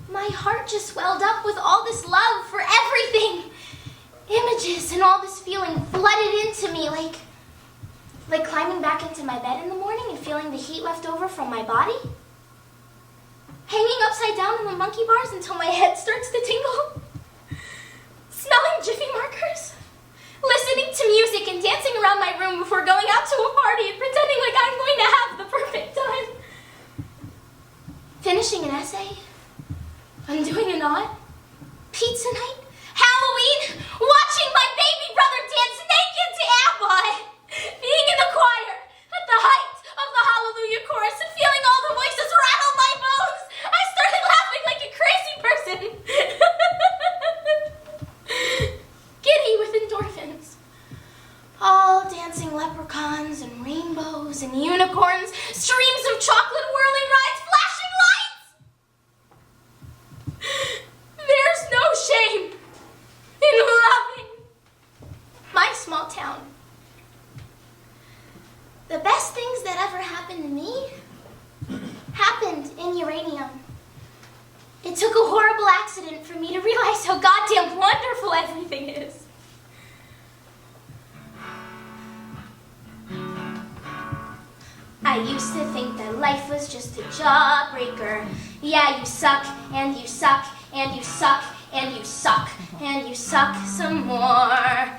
My heart just welled up with all this love for everything. Images and all this feeling flooded into me, like climbing back into my bed in the morning and feeling the heat left over from my body. Hanging upside down in the monkey bars until my head starts to tingle. Smelling Jiffy markers. Listening to music and dancing around my room before going out to a party and pretending like I'm going to have the perfect time. Finishing an essay. Undoing a knot. Pizza night. Halloween. Watching my baby brother dance naked to ABBA. Being in the choir at the height of the Hallelujah chorus and feeling all the voices rattle my bones. I started laughing like a crazy person. Giddy with endorphins. All dancing leprechauns and rainbows and unicorns, streams of chocolate whirling rides, flashing lights. There's no shame in loving my small town. The best things that ever happened to me happened in uranium. It took a horrible accident for me to realize how goddamn wonderful everything is. I used to think that life was just a jawbreaker. Yeah, you suck, and you suck, and you suck, and you suck, and you suck some more.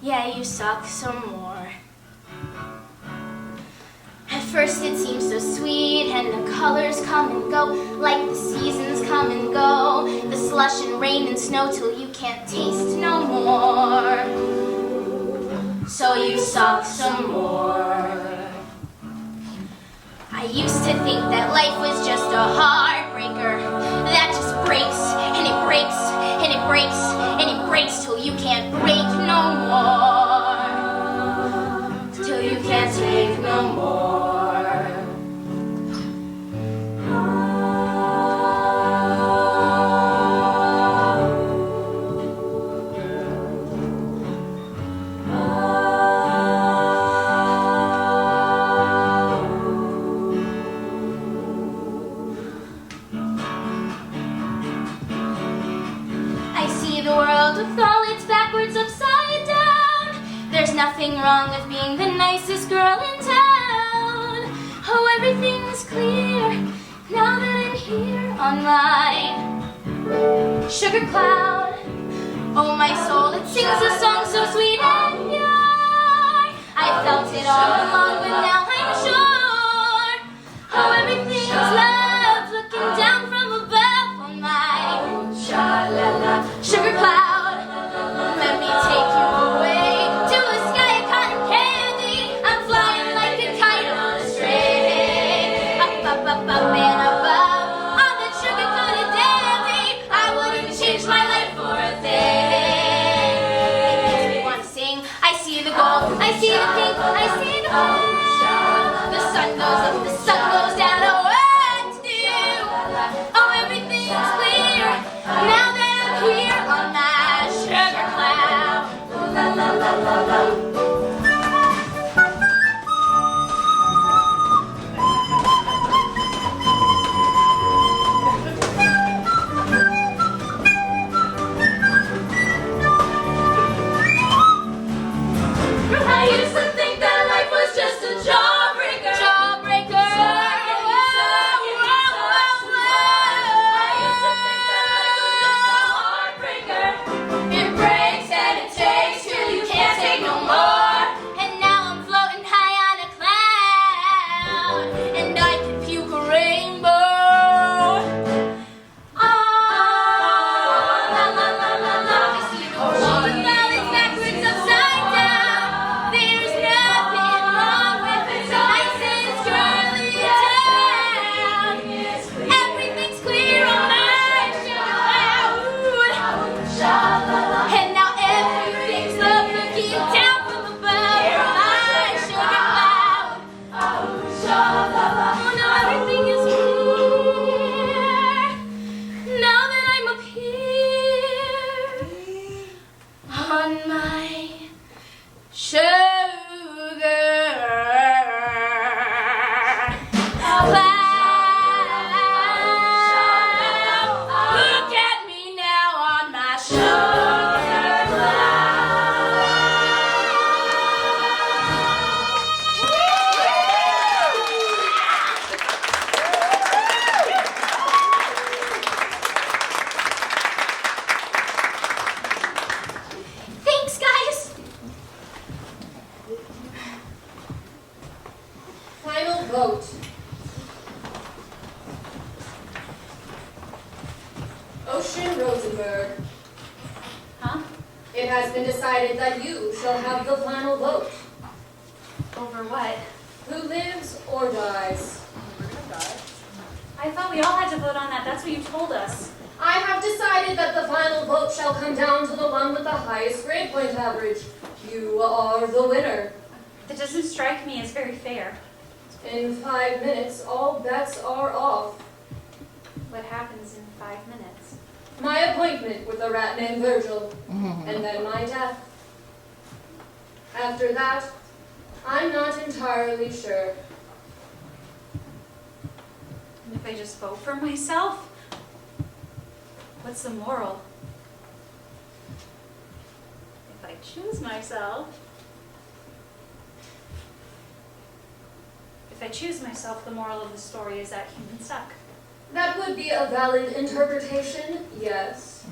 Yeah, you suck some more. At first it seems so sweet, and the colors come and go, like the seasons come and go, the slush and rain and snow till you can't taste no more. So you suck some more. I used to think that life was just a heartbreaker that just breaks, and it breaks, and it breaks, and it breaks till you can't break no more. Till you can't take no more. nothing wrong with being the nicest girl in town. Oh, everything's clear now that I'm here on my sugar cloud. Oh, my soul, it sings a song so sweet and pure. I felt it all along, but now I'm sure. Oh, everything's love, looking down from above on my sha-la-la sugar cloud. Let me take you away to a sky of cotton candy. I'm flying like a kite on a string. Up, up, up, up, and above on that sugar-coated dandy. I wouldn't change my life for a thing. It makes me want to sing. I see the gold, I see the pink, I see the blue. The sun goes up, the sun goes down. Oh, what to do? Oh, everything's clear now that I'm here on my sugar cloud. La la la la la. I used to think that life was just a jawbreaker. Jawbreaker. So I get used to it, I used to think that life was just a heartbreaker. It breaks and it takes till you can't take no more. And now I'm floating high on a cloud, and I can puke a rainbow. Oh, la la la la la. I see the world falling backwards upside down. There's nothing wrong with the nicest girl in town. Everything's clear on my sugar cloud. And now everything's love looking down from above on my sugar cloud. Oh, now everything is clear now that I'm up here on my sugar cloud. Look at me now on my sugar cloud. Thanks, guys. Final vote. Ocean Rosenberg. Huh? It has been decided that you shall have the final vote. Over what? Who lives or dies? I thought we all had to vote on that. That's what you told us. I have decided that the final vote shall come down to the one with the highest grade point average. You are the winner. That doesn't strike me as very fair. In 5 minutes, all bets are off. What happens in 5 minutes? My appointment with a rat named Virgil, and then my death. After that, I'm not entirely sure. And if I just vote for myself? What's the moral? If I choose myself... If I choose myself, the moral of the story is that humans suck. That would be a valid interpretation, yes.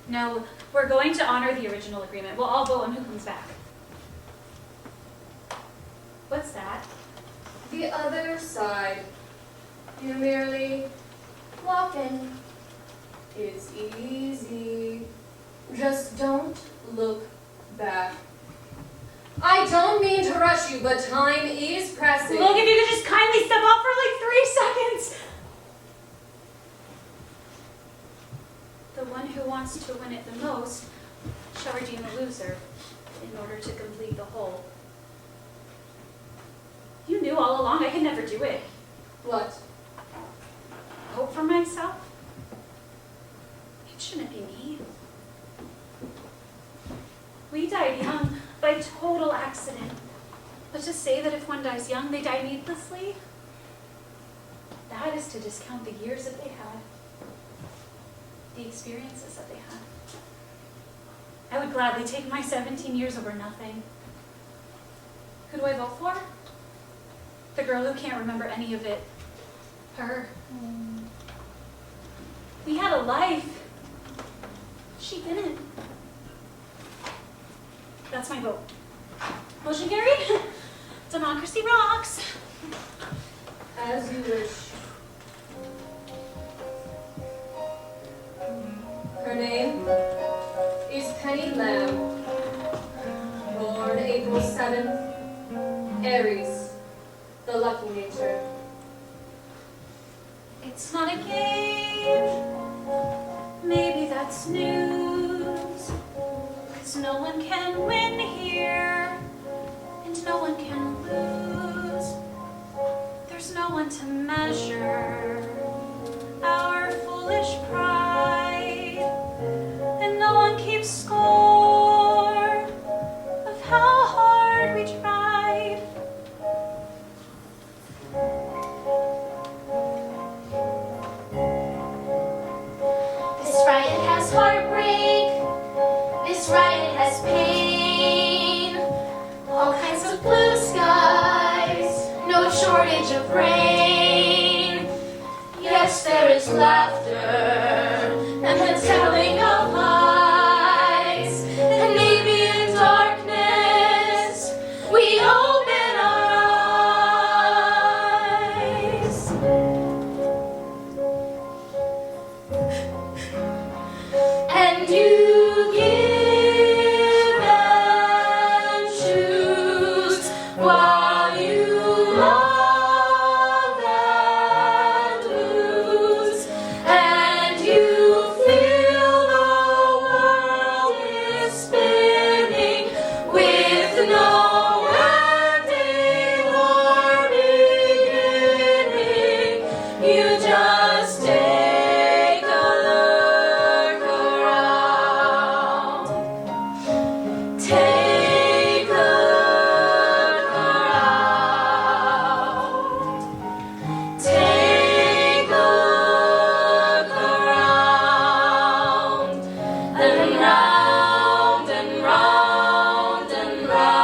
No, we're going to honor the original agreement. We'll all vote on who comes back. What's that? The other side. You merely walk in. It's easy. Just don't look back. I don't mean to rush you, but time is pressing. Look, if you could just kindly step off for like 3 seconds. The one who wants to win it the most shall redeem the loser in order to complete the whole. You knew all along I could never do it. What? Hope for myself? It shouldn't be me. We died young by total accident. But to say that if one dies young, they die needlessly, that is to discount the years that they had, the experiences that they had. I would gladly take my 17 years over nothing. Who do I vote for? The girl who can't remember any of it. Her. We had a life. She didn't. That's my vote. Motion carried. Democracy rocks. As you wish. Her name is Penny Lamb. Born April 7th, Aries, the lucky nature. It's not a game. Maybe that's news. 'Cause no one can win here. And no one can lose. There's no one to measure our foolish pride. And no one keeps score of how hard we tried. This riot has heartbreak. This riot has pain. All kinds of blue skies. No shortage of rain. Yes, there is laughter and the telling of lies. And maybe in darkness we open our eyes. And you give and choose while you love and lose. And you feel the world is spinning with no ending or beginning. You just take a look around. Take a look around. Take a look around. And round and round and round.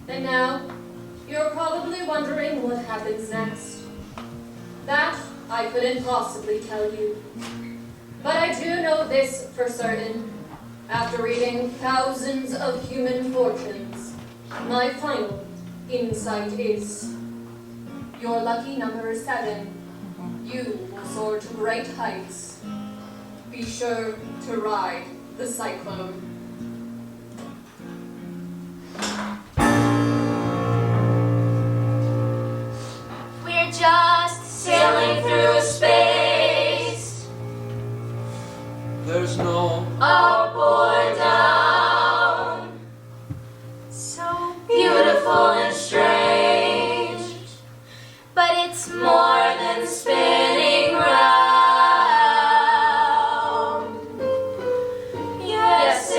And now, you're probably wondering what happens next. That I couldn't possibly tell you. But I do know this for certain. After reading thousands of human fortunes, my final insight is your lucky number 7. You will soar to great heights. Be sure to ride the Cyclone. We're just sailing through space, There's no up or down. So Beautiful and strange, but it's more than spinning round. Yes,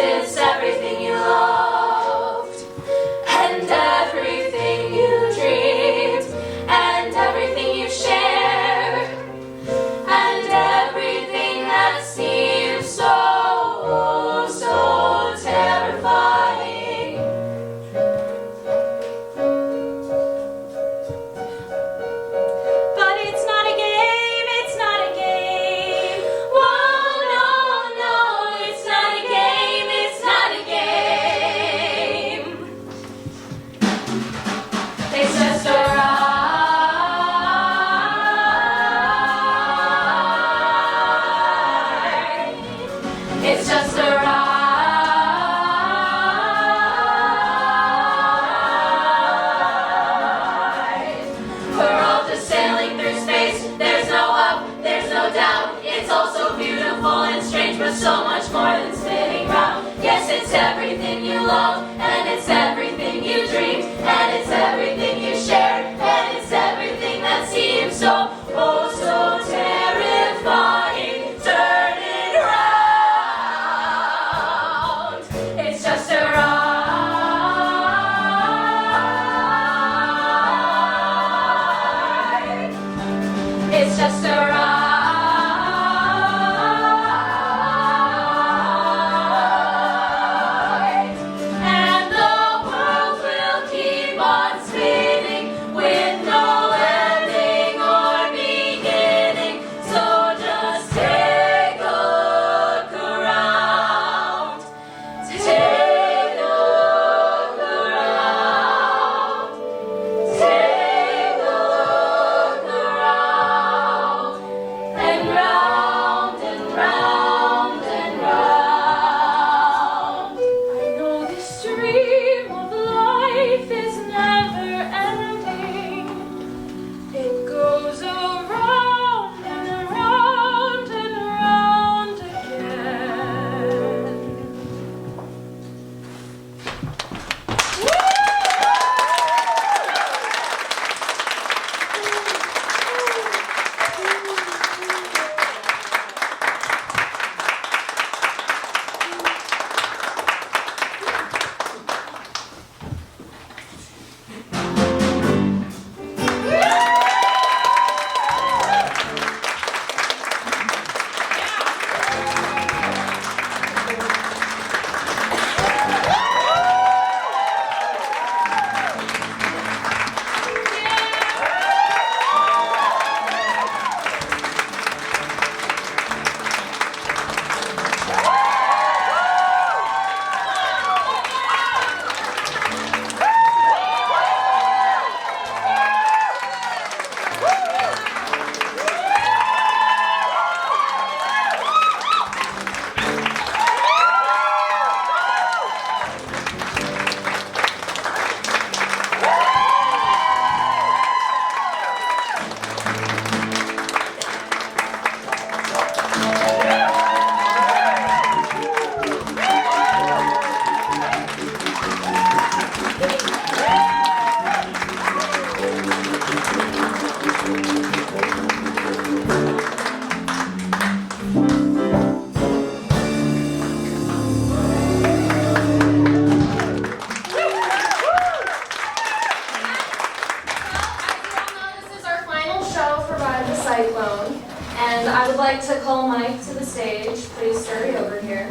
Cyclone, and I would like to call Mike to the stage. Please scurry over here.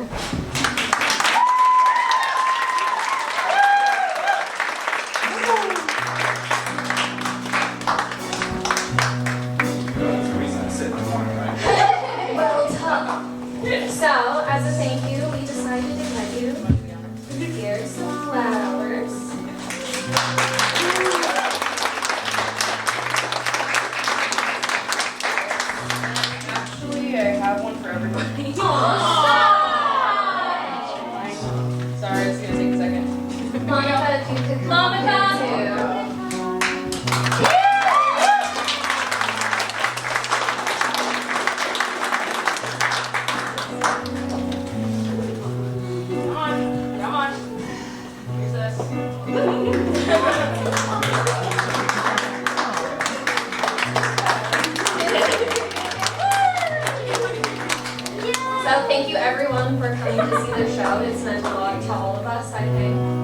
Well done. So, as a thank you, we decided to let you hear some flowers. Actually, I have one for everybody. Sorry, it's gonna take a second. Monica, if you could come over here too. Come on, come on. Here's this. So thank you everyone for coming to see the show. It's meant a lot to all of us, I think.